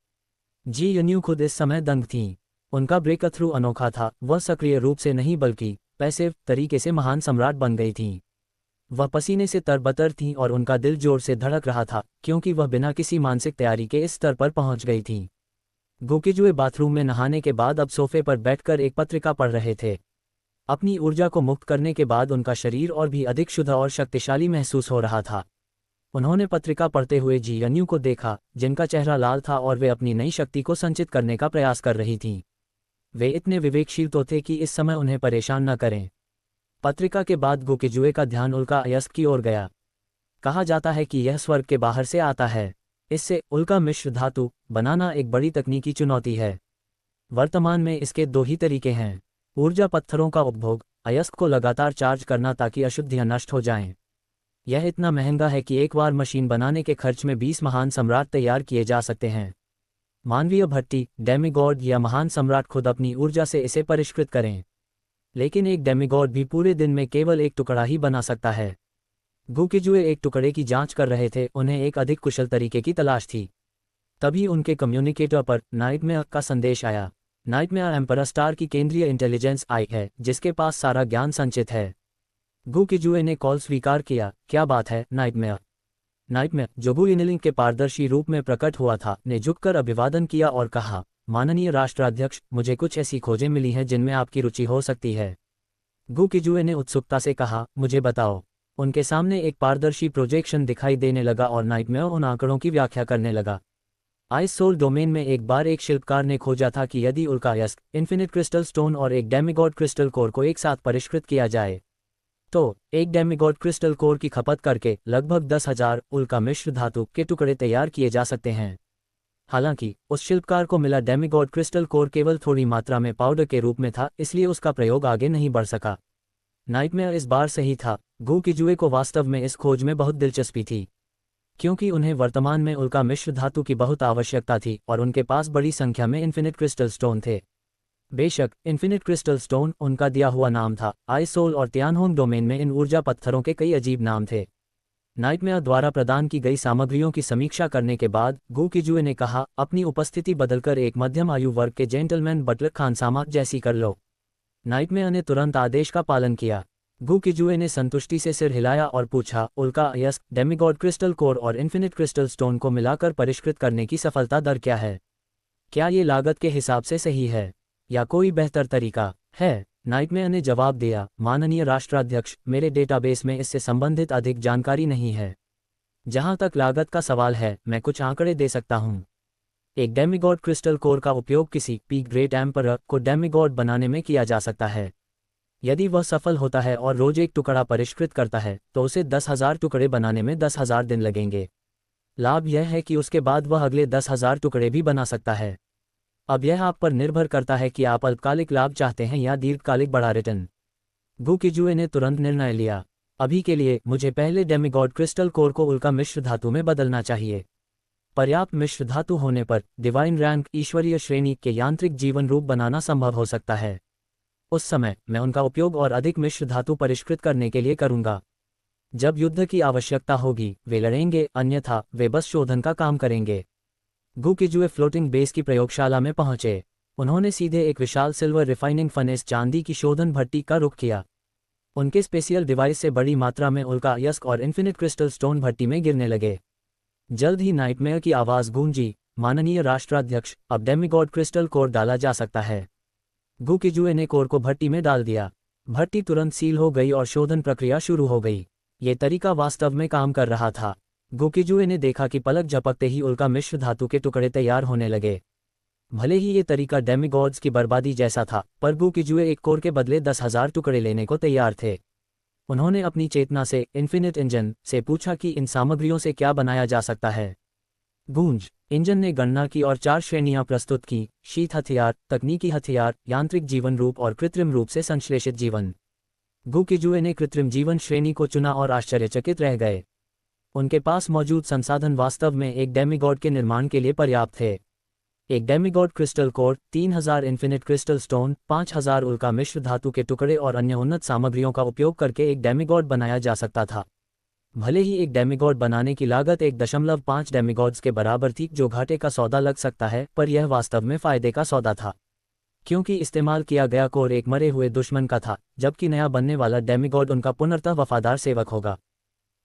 जी यन्यू खुद इस समय दंग थीं। उनका ब्रेक थ्रू अनोखा था। वह सक्रिय रूप से नहीं बल्कि पैसिव तरीके से महान सम्राट बन गई थीं। वह पसीने से तरबतर थीं और उनका दिल जोर से धड़क रहा था, क्योंकि वह बिना किसी मानसिक तैयारी के इस स्तर पर पहुंच गई थीं। गोकिजुए बाथरूम में नहाने के बाद अब सोफे पर बैठकर एक पत्रिका पढ़ रहे थे। अपनी ऊर्जा को मुक्त करने के बाद उनका शरीर और भी अधिक शुद्ध और शक्तिशाली महसूस हो रहा था। उन्होंने पत्रिका पढ़ते हुए जी यन्यू को देखा, जिनका चेहरा लाल था और वे अपनी नई शक्ति को संचित करने का प्रयास कर रही थीं। वे इतने विवेकशील तो थे कि इस समय उन्हें परेशान न करें। पत्रिका के बाद गोकिजुए का ध्यान उल्का अयस्क की ओर गया। कहा जाता है कि यह स्वर्ग के बाहर से आता है। इससे उल्का मिश्र धातु बनाना एक बड़ी तकनीकी चुनौती है। वर्तमान में इसके दो ही तरीके हैं: ऊर्जा पत्थरों का उपभोग, अयस्क को लगातार चार्ज करना ताकि अशुद्धियां नष्ट हो जाएं। यह इतना महंगा है कि एक बार मशीन बनाने के खर्च में 20 महान सम्राट तैयार किए जा सकते हैं। मानवीय भट्टी, डेमिगॉड या महान सम्राट खुद अपनी ऊर्जा से इसे परिष्कृत करें। लेकिन एक डेमिगॉड भी पूरे दिन में केवल एक टुकड़ा ही बना सकता है। गुकिजुए एक टुकड़े की जांच कर रहे थे। उन्हें एक अधिक कुशल तरीके की तलाश थी। तभी उनके कम्युनिकेटर पर नाइटमेयर का संदेश आया। नाइटमेयर एम्परर स्टार की केंद्रीय इंटेलिजेंस आई है, जिसके पास सारा ज्ञान संचित है। गुकिजुए ने कॉल स्वीकार किया। क्या बात है नाइटमेयर? नाइटमेयर, जो गु इनलिंग के पारदर्शी रूप में प्रकट हुआ था, ने झुककर अभिवादन किया और कहा, माननीय राष्ट्राध्यक्ष, मुझे कुछ ऐसी खोजें मिली हैं जिनमें आपकी रुचि हो सकती है। गुकिजुए ने उत्सुकता से कहा, मुझे बताओ। उनके सामने एक पारदर्शी प्रोजेक्शन दिखाई देने लगा और नाइटमेयर उन आंकड़ों की व्याख्या करने लगा। आइस सोल डोमेन में एक बार एक शिल्पकार ने खोजा था कि यदि उल्का अयस्क, इन्फिनिट क्रिस्टल स्टोन और एक डेमिगॉड क्रिस्टल कोर को एक साथ परिष्कृत किया जाए तो एक डेमिगॉड क्रिस्टल कोर की खपत करके लगभग 10,000 उल्का मिश्र धातु के टुकड़े तैयार किए जा सकते हैं। हालांकि उस शिल्पकार को मिला डेमिगॉड क्रिस्टल कोर केवल थोड़ी मात्रा में पाउडर के रूप में था, इसलिए उसका प्रयोग आगे नहीं बढ़ सका। नाइटमेयर इस बार सही था। गुकिजुए को वास्तव में इस खोज में बहुत दिलचस्पी थी, क्योंकि उन्हें वर्तमान में उल्का मिश्र धातु की बहुत आवश्यकता थी और उनके पास बड़ी संख्या में इन्फिनिट क्रिस्टल स्टोन थे। बेशक इन्फिनिट क्रिस्टल स्टोन उनका दिया हुआ नाम था। आइसोल और तियानहोंग डोमेन में इन ऊर्जा पत्थरों के कई अजीब नाम थे। नाइटमेयर द्वारा प्रदान की गई सामग्रियों की समीक्षा करने के बाद गुकिजुए ने कहा, अपनी उपस्थिति बदलकर एक मध्यम आयु वर्ग के जेंटलमैन बटलर खानसामा जैसी कर लो। नाइटमेयर ने तुरंत आदेश का पालन किया। गुकिजुए ने संतुष्टि से सिर हिलाया और पूछा, उल्का अयस्क, डेमिगॉड क्रिस्टल कोर और इन्फिनिट क्रिस्टल स्टोन को मिलाकर परिष्कृत करने की सफलता दर क्या है? क्या ये लागत के हिसाब से सही है या कोई बेहतर तरीका है? नाइटमेयर ने जवाब दिया, माननीय राष्ट्राध्यक्ष, मेरे डेटाबेस में इससे संबंधित अधिक जानकारी नहीं है। जहां तक लागत का सवाल है, मैं कुछ आंकड़े दे सकता हूं। एक डेमिगॉड क्रिस्टल कोर का उपयोग किसी पीक ग्रेट एम्परर को डेमिगॉड बनाने में किया जा सकता है। यदि वह सफल होता है और रोज एक टुकड़ा परिष्कृत करता है, तो उसे 10,000 टुकड़े बनाने में 10,000 दिन लगेंगे। लाभ यह है कि उसके बाद वह अगले 10,000 टुकड़े भी बना सकता है। अब यह आप पर निर्भर करता है कि आप अल्पकालिक लाभ चाहते हैं या दीर्घकालिक बड़ा रिटर्न। गुकिजुए ने तुरंत निर्णय लिया, अभी के लिए मुझे पहले डेमिगॉड क्रिस्टल कोर को उल्का मिश्र धातु में बदलना चाहिए। पर्याप्त मिश्र धातु होने पर डिवाइन रैंक, ईश्वरीय श्रेणी के यांत्रिक जीवन रूप बनाना संभव हो सकता है। उस समय मैं उनका उपयोग और अधिक मिश्र धातु परिष्कृत करने के लिए करूंगा। जब युद्ध की आवश्यकता होगी वे लड़ेंगे, अन्यथा वे बस शोधन का काम करेंगे। गुकिजुए फ्लोटिंग बेस की प्रयोगशाला में पहुंचे। उन्होंने सीधे एक विशाल सिल्वर रिफाइनिंग फनेस चांदी की शोधन भट्टी का रुख किया। उनके स्पेशियल डिवाइस से बड़ी मात्रा में उल्का अयस्क और इन्फिनिट क्रिस्टल स्टोन भट्टी में गिरने लगे। जल्द ही नाइटमेयर की आवाज गूंजी, माननीय राष्ट्राध्यक्ष, अब डेमिगॉड क्रिस्टल कोर डाला जा सकता है। गुकिजुए ने कोर को भट्टी में डाल दिया। भट्टी तुरंत सील हो गई और शोधन प्रक्रिया शुरू हो गई। ये तरीका वास्तव में काम कर रहा था। गुकिजुए ने देखा कि पलक झपकते ही उल्का मिश्र धातु के टुकड़े तैयार होने लगे। भले ही ये तरीका डेमिगॉड्स की बर्बादी जैसा था, पर गू किजुए एक कोर के बदले 10,000 टुकड़े लेने को तैयार थे। उन्होंने अपनी चेतना से इन्फिनिट इंजन से पूछा कि इन सामग्रियों से क्या बनाया जा सकता है। गूंज इंजन ने गणना की और 4 श्रेणियां प्रस्तुत की: शीत हथियार, तकनीकी हथियार, यांत्रिक जीवन रूप और कृत्रिम रूप से संश्लेषित जीवन। गू किजुए ने कृत्रिम जीवन श्रेणी को चुना और आश्चर्यचकित रह गए। उनके पास मौजूद संसाधन वास्तव में एक डेमिगॉड के निर्माण के लिए पर्याप्त थे। एक demigod crystal core, 3000 infinite crystal stone, 5000 उल्का मिश्र धातु के टुकड़े और अन्य उन्नत सामग्रियों का उपयोग करके एक डेमिगॉड बनाया जा सकता था। भले ही एक डेमिगॉड बनाने की लागत 1.5 डेमिगॉड्स के बराबर थी, जो घाटे का सौदा लग सकता है, पर यह वास्तव में फायदे का सौदा था, क्योंकि इस्तेमाल किया गया कोर एक मरे हुए दुश्मन का था, जबकि नया बनने वाला डेमिगॉड उनका पुनर्तः वफादार सेवक होगा।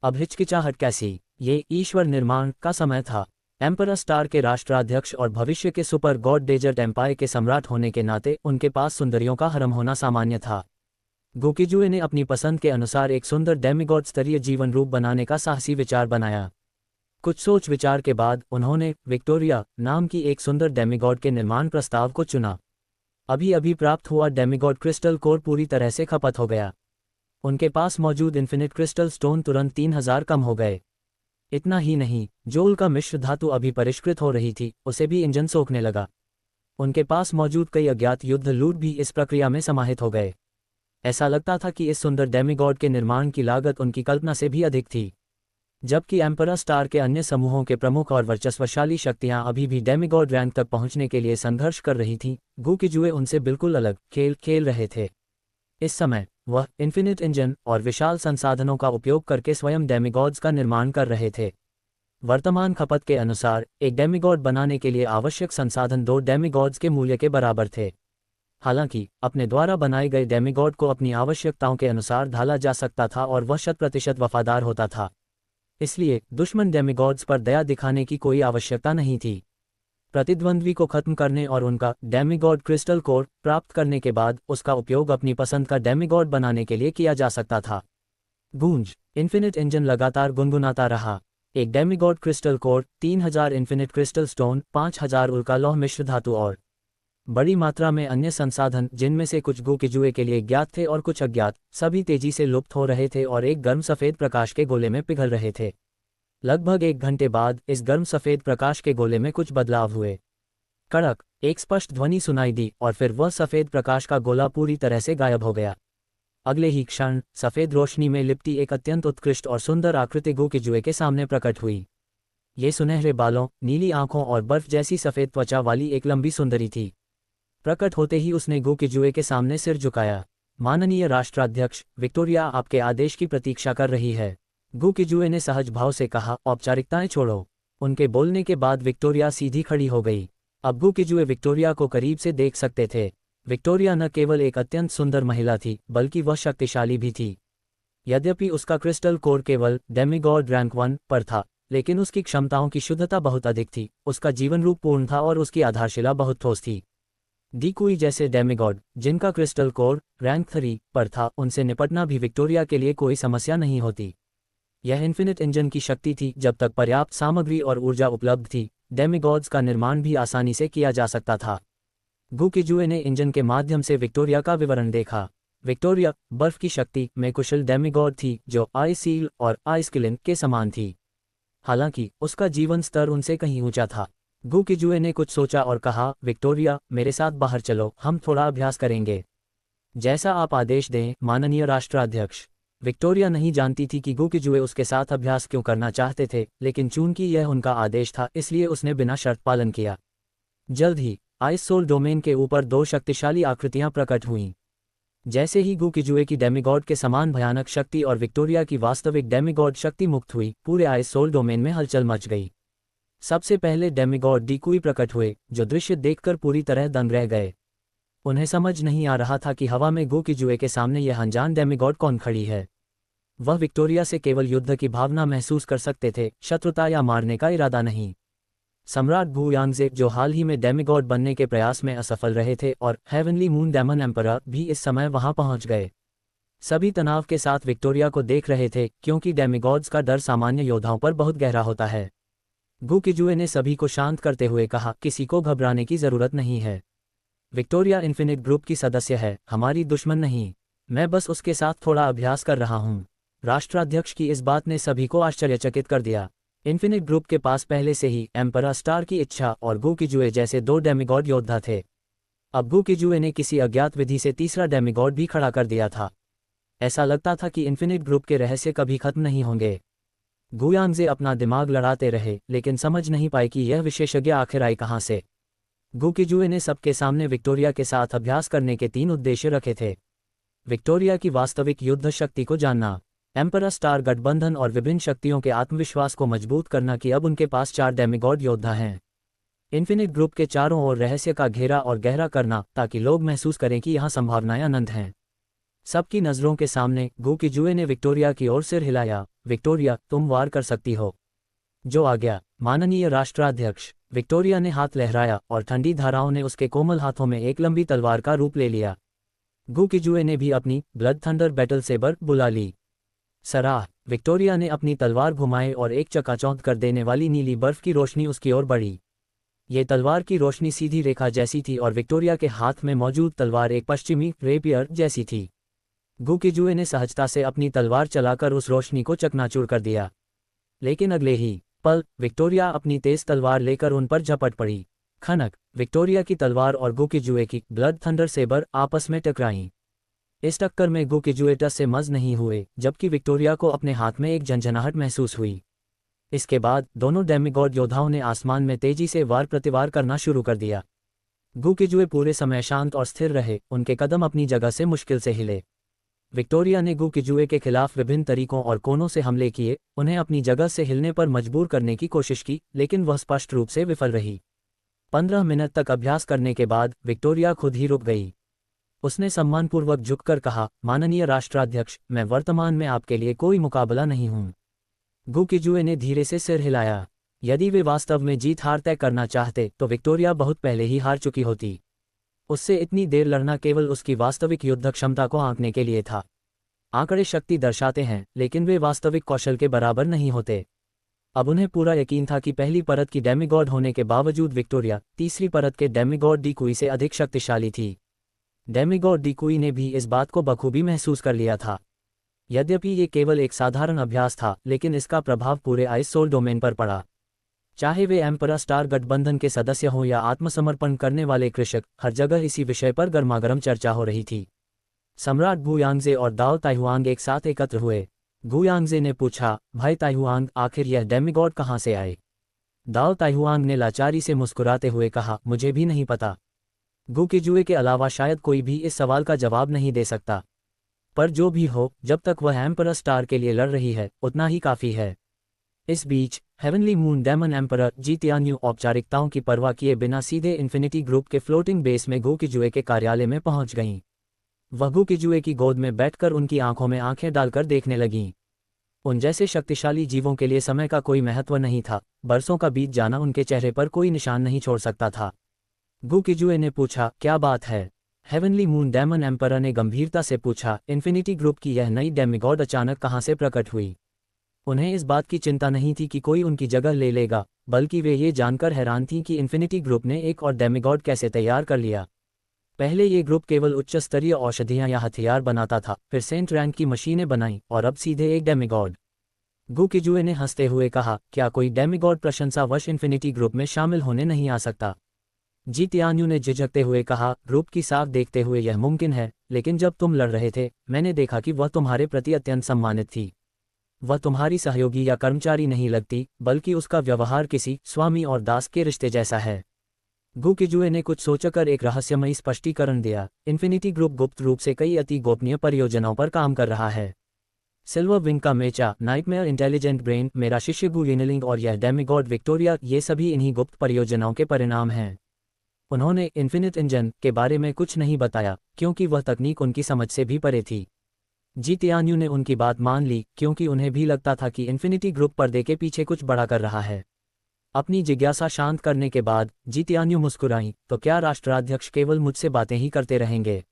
अब हिचकिचाहट कैसी? ये ईश्वर निर्माण का समय था। एम्परर स्टार के राष्ट्राध्यक्ष और भविष्य के सुपर गॉड डेजर्ट एम्पायर के सम्राट होने के नाते उनके पास सुंदरियों का हरम होना सामान्य था। गू किजुए ने अपनी पसंद के अनुसार एक सुंदर डेमिगॉड स्तरीय जीवन रूप बनाने का साहसी विचार बनाया। कुछ सोच विचार के बाद उन्होंने विक्टोरिया नाम की एक सुंदर डेमिगॉड के निर्माण प्रस्ताव को चुना। अभी अभी प्राप्त हुआ डेमिगॉड क्रिस्टल कोर पूरी तरह से खपत हो गया। उनके पास मौजूद इन्फिनिट क्रिस्टल स्टोन तुरंत 3000 कम हो गए। इतना ही नहीं, जो उल्का मिश्र धातु अभी परिष्कृत हो रही थी, उसे भी इंजन सोखने लगा। उनके पास मौजूद कई अज्ञात युद्ध लूट भी इस प्रक्रिया में समाहित हो गए। ऐसा लगता था कि इस सुंदर डेमिगॉड के निर्माण की लागत उनकी कल्पना से भी अधिक थी। जबकि एम्परर स्टार के अन्य समूहों के प्रमुख और वर्चस्वशाली शक्तियां अभी भी डेमिगॉड रैंक तक पहुंचने के लिए संघर्ष कर रही थीं, गू किजुए उनसे बिल्कुल अलग खेल खेल रहे थे। इस समय वह इन्फिनिट इंजन और विशाल संसाधनों का उपयोग करके स्वयं डेमिगॉड्स का निर्माण कर रहे थे। वर्तमान खपत के अनुसार एक डेमिगॉड बनाने के लिए आवश्यक संसाधन 2 डेमिगॉड्स के मूल्य के बराबर थे। हालांकि अपने द्वारा बनाए गए डेमिगॉड को अपनी आवश्यकताओं के अनुसार ढाला जा सकता था और वह 100% वफादार होता था। इसलिए दुश्मन डेमिगॉड्स पर दया दिखाने की कोई आवश्यकता नहीं थी। प्रतिद्वंद्वी को खत्म करने और उनका डेमिगॉड क्रिस्टल कोर प्राप्त करने के बाद उसका उपयोग अपनी पसंद का डेमिगॉड बनाने के लिए किया जा सकता था। गूंज इन्फिनिट इंजन लगातार गुनगुनाता रहा। एक demigod crystal core, 3000 infinite crystal stone, 5000 उल्का लौह मिश्र धातु और बड़ी मात्रा में अन्य संसाधन, जिनमें से कुछ गू किजुए के लिए ज्ञात थे और कुछ अज्ञात, सभी तेजी से लुप्त हो रहे थे और एक गर्म सफेद प्रकाश के गोले में पिघल रहे थे। लगभग 1 घंटे बाद इस गर्म सफेद प्रकाश के गोले में कुछ बदलाव हुए। कड़क एक स्पष्ट ध्वनि सुनाई दी और फिर वह सफेद प्रकाश का गोला पूरी तरह से गायब हो गया। अगले ही क्षण सफेद रोशनी में लिपटी एक अत्यंत उत्कृष्ट और सुंदर आकृति गू किजुए के सामने प्रकट हुई। ये सुनहरे बालों, नीली आंखों और बर्फ जैसी सफेद त्वचा वाली एक लंबी सुंदरी थी। प्रकट होते ही उसने गू किजुए के सामने सिर झुकाया। माननीय राष्ट्राध्यक्ष, विक्टोरिया आपके आदेश की प्रतीक्षा कर रही है। गू किजुए ने सहज भाव से कहा, औपचारिकताएं छोड़ो। उनके बोलने के बाद विक्टोरिया सीधी खड़ी हो गई। अब गू किजुए विक्टोरिया को करीब से देख सकते थे। विक्टोरिया न केवल एक अत्यंत सुंदर महिला थी, बल्कि वह शक्तिशाली भी थी। यद्यपि उसका क्रिस्टल कोर केवल डेमिगॉड रैंक 1 पर था, लेकिन उसकी क्षमताओं की शुद्धता बहुत अधिक थी। उसका जीवन रूप पूर्ण था और उसकी आधारशिला बहुत ठोस थी। डीकुई जैसे डेमिगॉड, जिनका क्रिस्टल कोर रैंक 3 पर था, उनसे निपटना भी विक्टोरिया के लिए कोई समस्या नहीं होती। यह इन्फिनिट इंजन की शक्ति थी। जब तक पर्याप्त सामग्री और ऊर्जा उपलब्ध थी, डेमिगॉड्स का निर्माण भी आसानी से किया जा सकता था। गू किजुए ने इंजन के माध्यम से विक्टोरिया का विवरण देखा। विक्टोरिया बर्फ की शक्ति में कुशल डेमिगॉड थी, जो आइस सील और आइस किलिन के समान थी। हालांकि उसका जीवन स्तर उनसे कहीं ऊंचा था। गू किजुए ने कुछ सोचा और कहा, विक्टोरिया, मेरे साथ बाहर चलो, हम थोड़ा अभ्यास करेंगे। जैसा आप आदेश दें, माननीय राष्ट्राध्यक्ष। विक्टोरिया नहीं जानती थी कि गू किजुए उसके साथ अभ्यास क्यों करना चाहते थे, लेकिन चूंकि यह उनका आदेश था, इसलिए उसने बिना शर्त पालन किया। जल्द ही आइस सोल डोमेन के ऊपर 2 शक्तिशाली आकृतियां प्रकट हुईं। जैसे ही गू किजुए की डेमिगॉड के समान भयानक शक्ति और विक्टोरिया की वास्तविक डेमिगॉड शक्ति मुक्त हुई, पूरे आइस सोल डोमेन में हलचल मच गई। सबसे पहले डेमिगॉड डीकुई प्रकट हुए, जो दृश्य देखकर पूरी तरह दंग रह गए। उन्हें समझ नहीं आ रहा था कि हवा में गू किजुए के सामने यह अनजान डेमिगॉड कौन खड़ी है। वह विक्टोरिया से केवल युद्ध की भावना महसूस कर सकते थे, शत्रुता या मारने का इरादा नहीं। सम्राट भू यांगजे, जो हाल ही में डेमिगॉड बनने के प्रयास में असफल रहे थे, और हेवनली मून डेमन एम्परर भी इस समय वहां पहुंच गए। सभी तनाव के साथ विक्टोरिया को देख रहे थे, क्योंकि डेमिगॉड्स का डर सामान्य योद्धाओं पर बहुत गहरा होता है। गू किजुए ने सभी को शांत करते हुए कहा, किसी को घबराने की जरूरत नहीं है। विक्टोरिया इन्फिनिट ग्रुप की सदस्य है, हमारी दुश्मन नहीं। मैं बस उसके साथ थोड़ा अभ्यास कर रहा हूँ। राष्ट्राध्यक्ष की इस बात ने सभी को आश्चर्यचकित कर दिया। इन्फिनिट ग्रुप के पास पहले से ही एम्परर स्टार की इच्छा और गू किजुए जैसे दो डेमिगॉड योद्धा थे। अब गू किजुए ने किसी अज्ञात विधि से तीसरा डेमिगॉड भी खड़ा कर दिया था। ऐसा लगता था कि इन्फिनिट ग्रुप के रहस्य कभी खत्म नहीं होंगे। गुयांगजे अपना दिमाग लड़ाते रहे, लेकिन समझ नहीं पाए कि यह विशेषज्ञ आखिर आई कहाँ से। गू किजुए ने सबके सामने विक्टोरिया के साथ अभ्यास करने के 3 उद्देश्य रखे थे। विक्टोरिया की वास्तविक युद्ध शक्ति को जानना, एम्परर स्टार गठबंधन और विभिन्न शक्तियों के आत्मविश्वास को मजबूत करना कि अब उनके पास 4 डेमिगॉड योद्धा हैं। इन्फिनिट ग्रुप के चारों ओर रहस्य का घेरा और गहरा करना, ताकि लोग महसूस करें कि यहाँ संभावनाएं अनंत हैं। सबकी नज़रों के सामने गू किजुए ने विक्टोरिया की ओर सिर हिलाया। विक्टोरिया, तुम वार कर सकती हो। जो आज्ञा माननीय राष्ट्राध्यक्ष। विक्टोरिया ने हाथ लहराया और ठंडी धाराओं ने उसके कोमल हाथों में एक लंबी तलवार का रूप ले लिया। गू किजुए ने भी अपनी ब्लड थंडर बैटल सेबर बुला ली। सराह। विक्टोरिया ने अपनी तलवार घुमाई और एक चकाचौंध कर देने वाली नीली बर्फ की रोशनी उसकी ओर बढ़ी। ये तलवार की रोशनी सीधी रेखा जैसी थी और विक्टोरिया के हाथ में मौजूद तलवार एक पश्चिमी रेपियर जैसी थी। गू किजुए ने सहजता से अपनी तलवार चलाकर उस रोशनी को चकनाचूर कर दिया। लेकिन अगले ही पल विक्टोरिया अपनी तेज तलवार लेकर उन पर झपट पड़ी। खनक। विक्टोरिया की तलवार और गू किजुए की ब्लड थंडर सेबर आपस में टकराईं। इस टक्कर में गू किजुए टस से मज नहीं हुए, जबकि विक्टोरिया को अपने हाथ में एक झंझनाहट महसूस हुई। इसके बाद दोनों डेमिगॉड योद्धाओं ने आसमान में तेजी से वार प्रतिवार करना शुरू कर दिया। गू किजुए पूरे समय शांत और स्थिर रहे, उनके कदम अपनी जगह से मुश्किल से हिले। विक्टोरिया ने गू किजुए के खिलाफ विभिन्न तरीकों और कोनों से हमले किए, उन्हें अपनी जगह से हिलने पर मजबूर करने की कोशिश की, लेकिन वह स्पष्ट रूप से विफल रही। 15 मिनट तक अभ्यास करने के बाद विक्टोरिया खुद ही रुक गई। उसने सम्मानपूर्वक झुककर कहा, माननीय राष्ट्राध्यक्ष, मैं वर्तमान में आपके लिए कोई मुकाबला नहीं हूं। गू किजुए ने धीरे से सिर हिलाया। यदि वे वास्तव में जीत हार तय करना चाहते तो विक्टोरिया बहुत पहले ही हार चुकी होती। उससे इतनी देर लड़ना केवल उसकी वास्तविक युद्ध क्षमता को आंकने के लिए था। आंकड़े शक्ति दर्शाते हैं, लेकिन वे वास्तविक कौशल के बराबर नहीं होते। अब उन्हें पूरा यकीन था कि पहली परत की डेमिगॉड होने के बावजूद विक्टोरिया तीसरी परत के डेमिगॉड डिकुई से अधिक शक्तिशाली थी। डेमिगॉड डिकुई ने भी इस बात को बखूबी महसूस कर लिया था। यद्यपि ये केवल एक साधारण अभ्यास था, लेकिन इसका प्रभाव पूरे आइस सोल डोमेन पर पड़ा। चाहे वे एम्परर स्टार गठबंधन के सदस्य हों या आत्मसमर्पण करने वाले कृषक, हर जगह इसी विषय पर गर्मागर्म चर्चा हो रही थी। सम्राट गुयांगजे और दाओ ताइहुआंग एक साथ एकत्र हुए। गुयांगजे ने पूछा, भाई ताइहुआंग, आखिर यह डेमिगॉड कहाँ से आए? दाओ ताइहुआंग ने लाचारी से मुस्कुराते हुए कहा, मुझे भी नहीं पता। गू किजुए के अलावा शायद कोई भी इस सवाल का जवाब नहीं दे सकता। पर जो भी हो, जब तक वह एम्परर स्टार के लिए लड़ रही है, उतना ही काफ़ी है। इस बीच हेवनली मून डेमन एम्परर जी तियान्यू औपचारिकताओं की परवाह किए बिना सीधे इन्फिनिटी ग्रुप के फ्लोटिंग बेस में गू किजुए के कार्यालय में पहुंच गईं। वह गू किजुए की गोद में बैठकर उनकी आंखों में आंखें डालकर देखने लगीं। उन जैसे शक्तिशाली जीवों के लिए समय का कोई महत्व नहीं था, बरसों का बीत जाना उनके चेहरे पर कोई निशान नहीं छोड़ सकता था। गू किजुए ने पूछा, क्या बात है? हेवनली मून डेमन एम्परर ने गंभीरता से पूछा, इन्फिनिटी ग्रुप की यह नई डेमिगॉड अचानक कहाँ से प्रकट हुई? उन्हें इस बात की चिंता नहीं थी कि कोई उनकी जगह ले लेगा, बल्कि वे ये जानकर हैरान थीं कि इन्फिनिटी ग्रुप ने एक और डेमिगॉड कैसे तैयार कर लिया। पहले ये ग्रुप केवल उच्च स्तरीय औषधियां या हथियार बनाता था, फिर सेंट रैंक की मशीनें बनाई और अब सीधे एक डेमिगॉड। गू किजुए ने हंसते हुए कहा, क्या कोई डेमिगॉड प्रशंसावश इन्फिनिटी ग्रुप में शामिल होने नहीं आ सकता? जी तियान्यू ने झिझकते हुए कहा, ग्रुप की साख देखते हुए यह मुमकिन है, लेकिन जब तुम लड़ रहे थे, मैंने देखा कि वह तुम्हारे प्रति अत्यंत सम्मानित थी। वह तुम्हारी सहयोगी या कर्मचारी नहीं लगती, बल्कि उसका व्यवहार किसी स्वामी और दास के रिश्ते जैसा है। गू किजुए ने कुछ सोचकर एक रहस्यमयी स्पष्टीकरण दिया, इन्फिनिटी ग्रुप गुप्त रूप से कई अति गोपनीय परियोजनाओं पर काम कर रहा है। सिल्वर विंग का मेचा, नाइटमेयर इंटेलिजेंट ब्रेन, मेरा शिष्य गू यिनलिंग और यह डेमिगॉड विक्टोरिया, ये सभी इन्हीं गुप्त परियोजनाओं के परिणाम हैं। उन्होंने इन्फिनिट इंजन के बारे में कुछ नहीं बताया, क्योंकि वह तकनीक उनकी समझ से भी परे थी। जी तियान्यू ने उनकी बात मान ली, क्योंकि उन्हें भी लगता था कि इन्फिनिटी ग्रुप पर्दे के पीछे कुछ बड़ा कर रहा है। अपनी जिज्ञासा शांत करने के बाद जी तियान्यू मुस्कुराईं, तो क्या राष्ट्राध्यक्ष केवल मुझसे बातें ही करते रहेंगे?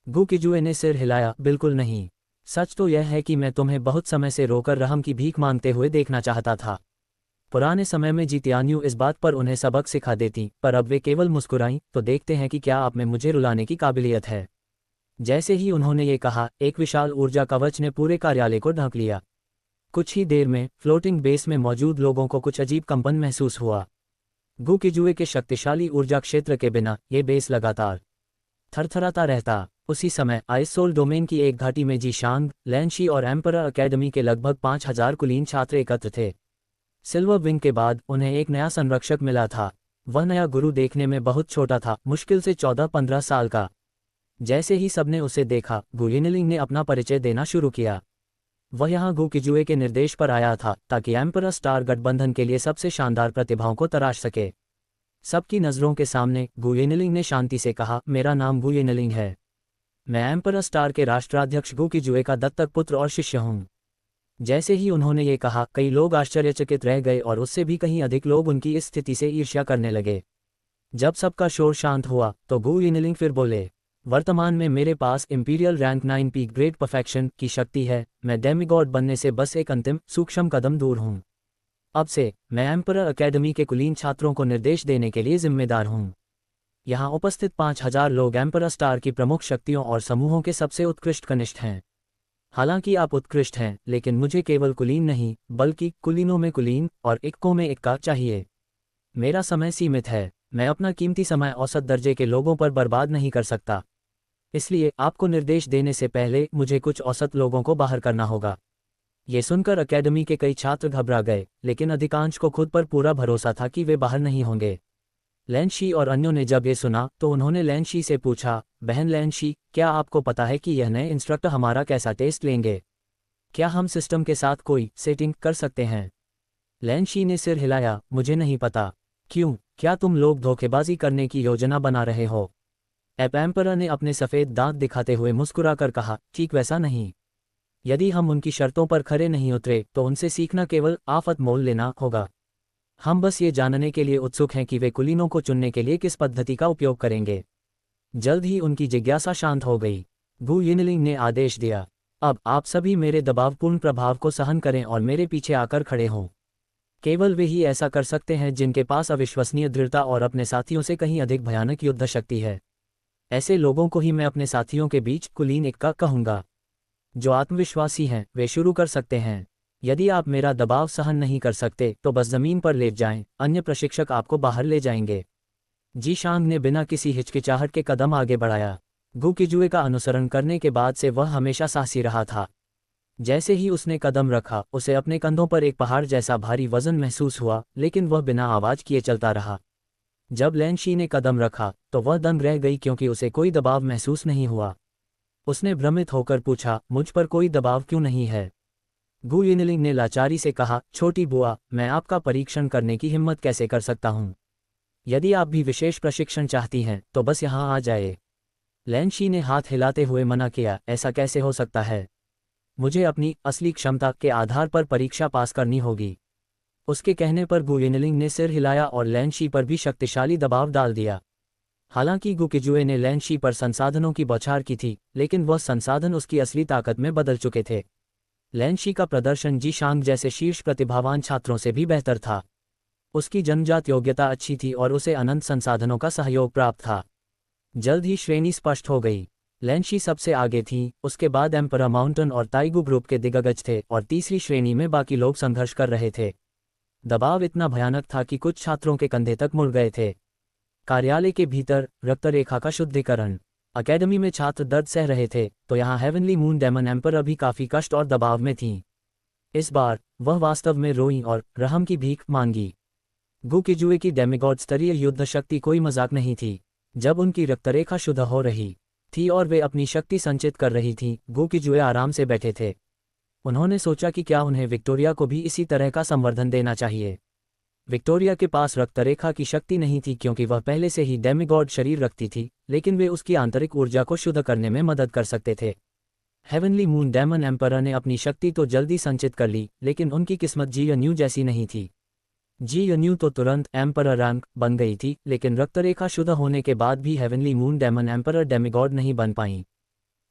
गू किजुए ने सिर हिलाया, बिल्कुल नहीं। सच तो यह है कि मैं तुम्हें बहुत समय से रोकर रहम की भीख मांगते हुए देखना चाहता था। पुराने समय में जितियान्यू इस बात पर उन्हें सबक सिखा देती, पर अब वे केवल मुस्कुराईं। तो देखते हैं कि क्या आप में मुझे रुलाने की काबिलियत है। जैसे ही उन्होंने ये कहा, एक विशाल ऊर्जा कवच ने पूरे कार्यालय को ढक लिया। कुछ ही देर में फ्लोटिंग बेस में मौजूद लोगों को कुछ अजीब कंपन महसूस हुआ। गू किजुए के शक्तिशाली ऊर्जा क्षेत्र के बिना ये बेस लगातार थरथराता रहता। उसी समय आइस सोल डोमेन की एक घाटी में जीशांग, लैनशी और एम्परर अकेडमी के लगभग 5000 कुलीन छात्र एकत्र थे। सिल्वर विंग के बाद उन्हें एक नया संरक्षक मिला था। वह नया गुरु देखने में बहुत छोटा था, मुश्किल से 14-15 साल का। जैसे ही सबने उसे देखा, गु यिनलिंग ने अपना परिचय देना शुरू किया। वह यहाँ गु किजुए के निर्देश पर आया था ताकि एम्परर स्टार गठबंधन के लिए सबसे शानदार प्रतिभाओं को तराश सके। सबकी नज़रों के सामने गु यिनलिंग ने शांति से कहा, मेरा नाम गु यिनलिंग है। मैं एम्परर स्टार के राष्ट्राध्यक्ष गु किजुए का दत्तक पुत्र और शिष्य हूँ। जैसे ही उन्होंने ये कहा, कई लोग आश्चर्यचकित रह गए और उससे भी कहीं अधिक लोग उनकी इस स्थिति से ईर्ष्या करने लगे। जब सबका शोर शांत हुआ तो गु यिनलिंग फिर बोले, वर्तमान में मेरे पास imperial rank 9 peak great perfection की शक्ति है। मैं डेमिगॉड बनने से बस एक अंतिम सूक्ष्म कदम दूर हूँ। अब से मैं एम्परर अकेडमी के कुलीन छात्रों को निर्देश देने के लिए जिम्मेदार हूँ। यहाँ उपस्थित 5000 लोग एम्परर स्टार की प्रमुख शक्तियों और समूहों के सबसे उत्कृष्ट कनिष्ठ हैं। हालांकि आप उत्कृष्ट हैं, लेकिन मुझे केवल कुलीन नहीं बल्कि कुलीनों में कुलीन और इक्कों में इक्का चाहिए। मेरा समय सीमित है। मैं अपना कीमती समय औसत दर्जे के लोगों पर बर्बाद नहीं कर सकता। इसलिए आपको निर्देश देने से पहले मुझे कुछ औसत लोगों को बाहर करना होगा। ये सुनकर अकेडमी के कई छात्र घबरा गए, लेकिन अधिकांश को खुद पर पूरा भरोसा था कि वे बाहर नहीं होंगे। लैनशी और अन्यों ने जब ये सुना तो उन्होंने लैनशी से पूछा, बहन लैनशी, क्या आपको पता है कि यह नए इंस्ट्रक्टर हमारा कैसा टेस्ट लेंगे? क्या हम सिस्टम के साथ कोई सेटिंग कर सकते हैं? लैनशी ने सिर हिलाया, मुझे नहीं पता। क्यों, क्या तुम लोग धोखेबाजी करने की योजना बना रहे हो? एम्परर ने अपने सफ़ेद दांत दिखाते हुए मुस्कुराकर कहा, ठीक वैसा नहीं। यदि हम उनकी शर्तों पर खरे नहीं उतरे तो उनसे सीखना केवल आफत मोल लेना होगा। हम बस ये जानने के लिए उत्सुक हैं कि वे कुलीनों को चुनने के लिए किस पद्धति का उपयोग करेंगे। जल्द ही उनकी जिज्ञासा शांत हो गई। गु यिनलिंग ने आदेश दिया, अब आप सभी मेरे दबावपूर्ण प्रभाव को सहन करें और मेरे पीछे आकर खड़े हों। केवल वे ही ऐसा कर सकते हैं जिनके पास अविश्वसनीय दृढ़ता और अपने साथियों से कहीं अधिक भयानक युद्ध शक्ति है। ऐसे लोगों को ही मैं अपने साथियों के बीच कुलीन इक्का कहूँगा। जो आत्मविश्वासी हैं वे शुरू कर सकते हैं। यदि आप मेरा दबाव सहन नहीं कर सकते तो बस जमीन पर लेट जाएं, अन्य प्रशिक्षक आपको बाहर ले जाएंगे। जीशांग ने बिना किसी हिचकिचाहट के कदम आगे बढ़ाया। गु किजुए का अनुसरण करने के बाद से वह हमेशा साहसी रहा था। जैसे ही उसने कदम रखा, उसे अपने कंधों पर एक पहाड़ जैसा भारी वजन महसूस हुआ, लेकिन वह बिना आवाज किए चलता रहा। जब लैनशी ने कदम रखा तो वह दंग रह गई क्योंकि उसे कोई दबाव महसूस नहीं हुआ। उसने भ्रमित होकर पूछा, मुझ पर कोई दबाव क्यों नहीं है? गु यिनलिंग ने लाचारी से कहा, छोटी बुआ, मैं आपका परीक्षण करने की हिम्मत कैसे कर सकता हूँ? यदि आप भी विशेष प्रशिक्षण चाहती हैं तो बस यहाँ आ जाए। लैनशी ने हाथ हिलाते हुए मना किया, ऐसा कैसे हो सकता है? मुझे अपनी असली क्षमता के आधार पर परीक्षा पास करनी होगी। उसके कहने पर गु यिनलिंग ने सिर हिलाया और लैनशी पर भी शक्तिशाली दबाव डाल दिया। हालांकि गु किजुए ने लैनशी पर संसाधनों की बौछार की थी, लेकिन वह संसाधन उसकी असली ताकत में बदल चुके थे। लैनशी का प्रदर्शन जीशांग जैसे शीर्ष प्रतिभावान छात्रों से भी बेहतर था। उसकी जन्मजात योग्यता अच्छी थी और उसे अनंत संसाधनों का सहयोग प्राप्त था। जल्द ही श्रेणी स्पष्ट हो गई। लैनशी सबसे आगे थी, उसके बाद एम्परर माउंटेन और ताइगू ग्रुप के दिग्गज थे और तीसरी श्रेणी में बाकी लोग संघर्ष कर रहे थे। दबाव इतना भयानक था कि कुछ छात्रों के कंधे तक मुड़ गए थे। कार्यालय के भीतर रक्तरेखा का शुद्धिकरण। अकेडमी में छात्र दर्द सह रहे थे तो यहाँ हेवनली मून डेमन एम्परर भी काफी कष्ट और दबाव में थीं। इस बार वह वास्तव में रोई और रहम की भीख मांगी। गु किजुए की डेमिगॉड स्तरीय युद्ध शक्ति कोई मजाक नहीं थी। जब उनकी रक्तरेखा शुद्ध हो रही थी और वे अपनी शक्ति संचित कर रही थीं, गु किजुए आराम से बैठे थे। उन्होंने सोचा कि क्या उन्हें विक्टोरिया को भी इसी तरह का संवर्धन देना चाहिए। विक्टोरिया के पास रक्तरेखा की शक्ति नहीं थी क्योंकि वह पहले से ही डेमिगॉड शरीर रखती थी, लेकिन वे उसकी आंतरिक ऊर्जा को शुद्ध करने में मदद कर सकते थे। हेवनली मून डेमन एम्परर ने अपनी शक्ति तो जल्दी संचित कर ली, लेकिन उनकी किस्मत जी यन्यू जैसी नहीं थी। जी यन्यू तो तुरंत एम्परर रैंक बन गई थी, लेकिन रक्तरेखा शुद्ध होने के बाद भी heavenly moon demon emperor demigod नहीं बन पाई।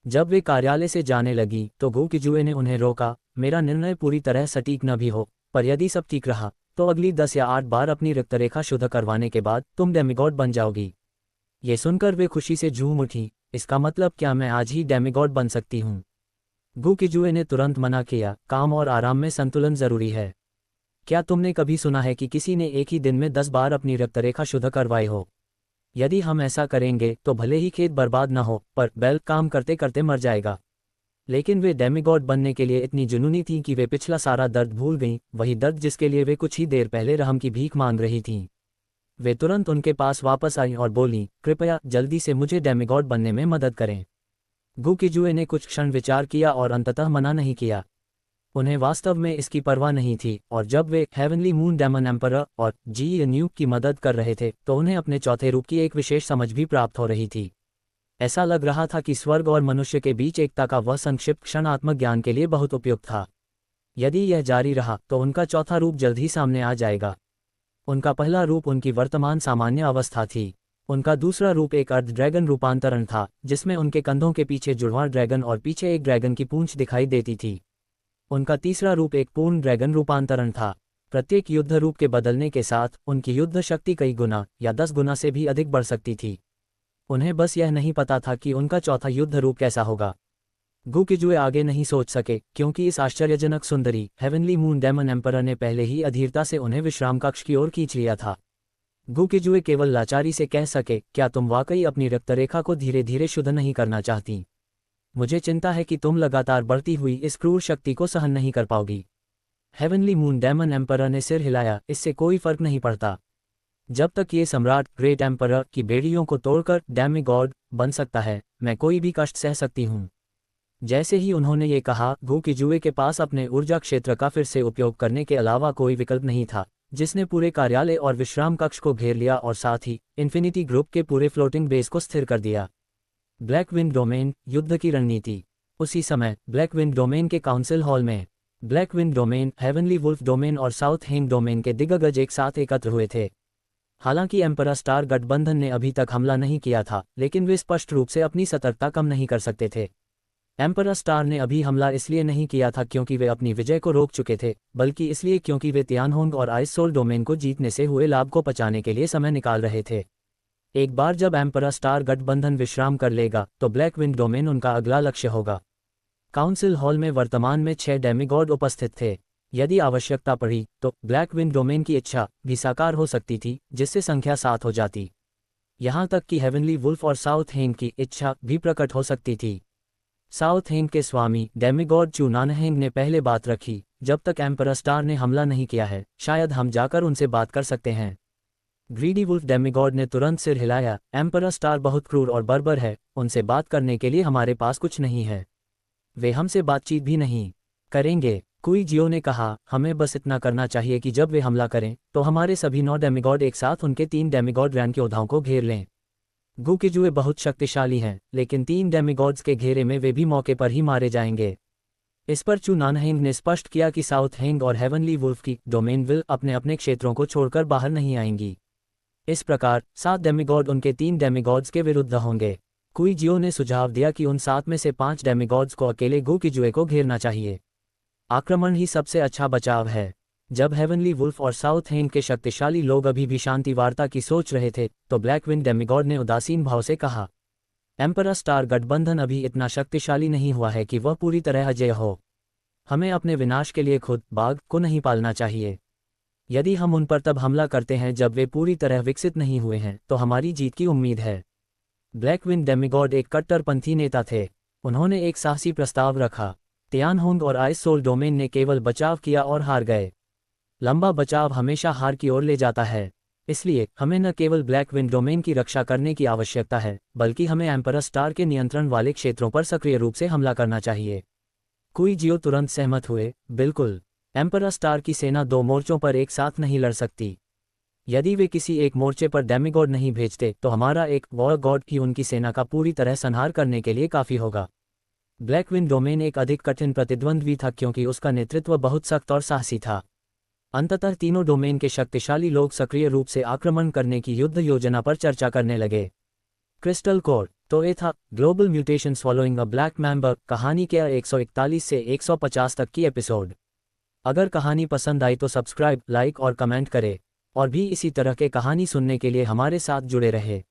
जब वे कार्यालय से जाने लगी तो गु किजुए ने उन्हें रोका, मेरा निर्णय पूरी तरह सटीक न भी हो, पर यदि सब ठीक रहा तो अगली 10 या 8 बार अपनी रक्तरेखा शुद्ध करवाने के बाद तुम डेमिगॉड बन जाओगी। ये सुनकर वे खुशी से झूम उठी। इसका मतलब क्या मैं आज ही डेमिगॉड बन सकती हूँ? गु किजुए ने तुरंत मना किया, काम और आराम में संतुलन जरूरी है। क्या तुमने कभी सुना है कि किसी ने एक ही दिन में 10 बार अपनी रक्तरेखा शुद्ध करवाई हो? यदि हम ऐसा करेंगे तो भले ही खेत बर्बाद न हो, पर बेल काम करते करते मर जाएगा। लेकिन वे डेमिगॉड बनने के लिए इतनी जुनूनी थीं कि वे पिछला सारा दर्द भूल गईं, वही दर्द जिसके लिए वे कुछ ही देर पहले रहम की भीख मांग रही थीं। वे तुरंत उनके पास वापस आईं और बोलीं, कृपया जल्दी से मुझे डेमिगॉड बनने में मदद करें। गु किजुए ने कुछ क्षण विचार किया और अंततः मना नहीं किया। उन्हें वास्तव में इसकी परवाह नहीं थी, और जब वे हेवनली मून डेमन एम्परर और जी न्यूक की मदद कर रहे थे तो उन्हें अपने चौथे रूप की एक विशेष समझ भी प्राप्त हो रही थी। ऐसा लग रहा था कि स्वर्ग और मनुष्य के बीच एकता का वह संक्षिप्त क्षण आत्मज्ञान के लिए बहुत उपयुक्त था। यदि यह जारी रहा तो उनका चौथा रूप जल्द ही सामने आ जाएगा। उनका पहला रूप उनकी वर्तमान सामान्य अवस्था थी। उनका दूसरा रूप एक अर्ध ड्रैगन रूपांतरण था, जिसमें उनके कंधों के पीछे जुड़वां ड्रैगन और पीछे एक ड्रैगन की पूंछ दिखाई देती थी। उनका तीसरा रूप एक पूर्ण ड्रैगन रूपांतरण था। प्रत्येक युद्ध रूप के बदलने के साथ उनकी युद्ध शक्ति कई गुना या 10 गुना से भी अधिक बढ़ सकती थी। उन्हें बस यह नहीं पता था कि उनका चौथा युद्ध रूप कैसा होगा। गु किजुए आगे नहीं सोच सके, क्योंकि इस आश्चर्यजनक सुंदरी हेवनली मून डेमन एम्परर ने पहले ही अधीरता से उन्हें विश्राम कक्ष की ओर खींच लिया था। गु किजुए केवल लाचारी से कह सके, क्या तुम वाकई अपनी रक्तरेखा को धीरे धीरे शुद्ध नहीं करना चाहती? मुझे चिंता है कि तुम लगातार बढ़ती हुई इस क्रूर शक्ति को सहन नहीं कर पाओगी। हेवनली मून डेमन एम्परर ने सिर हिलाया, इससे कोई फर्क नहीं पड़ता। जब तक ये सम्राट ग्रेट एम्परर की बेड़ियों को तोड़कर डेमिगॉड बन सकता है, मैं कोई भी कष्ट सह सकती हूँ। जैसे ही उन्होंने ये कहा, गु किजुए के पास अपने ऊर्जा क्षेत्र का फिर से उपयोग करने के अलावा कोई विकल्प नहीं था, जिसने पूरे कार्यालय और विश्राम कक्ष को घेर लिया और साथ ही इन्फिनिटी ग्रुप के पूरे फ्लोटिंग बेस को स्थिर कर दिया। ब्लैक विंड डोमेन, युद्ध की रणनीति। उसी समय ब्लैक विंड डोमेन के काउंसिल हॉल में black wind domain, heavenly wolf domain और साउथ हेंग डोमेन के दिग्गज एक साथ एकत्र हुए थे। हालांकि एम्परर स्टार गठबंधन ने अभी तक हमला नहीं किया था, लेकिन वे स्पष्ट रूप से अपनी सतर्कता कम नहीं कर सकते थे। एम्परर स्टार ने अभी हमला इसलिए नहीं किया था क्योंकि वे अपनी विजय को रोक चुके थे, बल्कि इसलिए क्योंकि वे तियानहोंग और आइस सोल डोमेन को जीतने से हुए लाभ को पचाने के लिए समय निकाल रहे थे। एक बार जब एम्परर स्टार गठबंधन विश्राम कर लेगा तो ब्लैक विंड डोमेन उनका अगला लक्ष्य होगा। काउंसिल हॉल में वर्तमान में 6 डेमिगॉड उपस्थित थे। यदि आवश्यकता पड़ी तो ब्लैक विंड डोमेन की इच्छा भी साकार हो सकती थी, जिससे संख्या 7 हो जाती। यहाँ तक कि हेवनली वुल्फ और साउथ हेंग की इच्छा भी प्रकट हो सकती थी। साउथ हेंग के स्वामी डेमिगॉड चू नानहेंग ने पहले बात रखी, जब तक एम्परर स्टार ने हमला नहीं किया है, शायद हम जाकर उनसे बात कर सकते हैं। ग्रीडी वुल्फ डेमिगॉड ने तुरंत सिर हिलाया, एम्परर स्टार बहुत क्रूर और बर्बर है, उनसे बात करने के लिए हमारे पास कुछ नहीं है। वे हमसे बातचीत भी नहीं करेंगे। कुई जियो ने कहा, हमें बस इतना करना चाहिए कि जब वे हमला करें तो हमारे सभी 9 डेमिगॉड एक साथ उनके 3 डेमिगॉड रैन के योद्धाओं को घेर लें। गु किजुए बहुत शक्तिशाली हैं, लेकिन 3 डेमिगॉड्स के घेरे में वे भी मौके पर ही मारे जाएंगे। इस पर चू नानहेंग ने स्पष्ट किया कि साउथ हेंग और हेवनली वुल्फ की डोमेन विल अपने अपने क्षेत्रों को छोड़कर बाहर नहीं आएंगी। इस प्रकार 7 डेमिगॉड उनके 3 डेमिगॉड्स के विरुद्ध होंगे। कुई जियो ने सुझाव दिया कि उन 7 में से 5 डेमिगॉड्स को अकेले गु किजुए को घेरना चाहिए। आक्रमण ही सबसे अच्छा बचाव है। जब हेवनली वुल्फ और साउथ हेंग के शक्तिशाली लोग अभी भी शांति वार्ता की सोच रहे थे तो ब्लैक विंड डेमिगॉड ने उदासीन भाव से कहा, एम्परर स्टार गठबंधन अभी इतना शक्तिशाली नहीं हुआ है कि वह पूरी तरह अजेय हो। हमें अपने विनाश के लिए खुद बाघ को नहीं पालना चाहिए। यदि हम उन पर तब हमला करते हैं जब वे पूरी तरह विकसित नहीं हुए हैं तो हमारी जीत की उम्मीद है। ब्लैक विंड डेमिगॉड एक कट्टरपंथी नेता थे। उन्होंने एक साहसी प्रस्ताव रखा। तियानहोंग और आइस सोल डोमेन ने केवल बचाव किया और हार गए। लंबा बचाव हमेशा हार की ओर ले जाता है। इसलिए हमें न केवल ब्लैक विंड डोमेन की रक्षा करने की आवश्यकता है, बल्कि हमें एम्परर स्टार के नियंत्रण वाले क्षेत्रों पर सक्रिय रूप से हमला करना चाहिए। कुई जियो तुरंत सहमत हुए, बिल्कुल। एम्परर स्टार की सेना 2 मोर्चों पर एक साथ नहीं लड़ सकती। यदि वे किसी एक मोर्चे पर डेमिगॉड नहीं भेजते तो हमारा एक वॉर गॉड ही उनकी सेना का पूरी तरह संहार करने के लिए काफ़ी होगा। ब्लैक विंड डोमेन एक अधिक कठिन प्रतिद्वंद्वी था क्योंकि उसका नेतृत्व बहुत सख्त और साहसी था। अंततः तीनों डोमेन के शक्तिशाली लोग सक्रिय रूप से आक्रमण करने की युद्ध योजना पर चर्चा करने लगे। Crystal core. तो ये था global mutations following a black member कहानी के 141 से 150 तक की एपिसोड। अगर कहानी पसंद आई तो सब्सक्राइब, लाइक और कमेंट करें, और भी इसी तरह के कहानी सुनने के लिए हमारे साथ जुड़े रहे।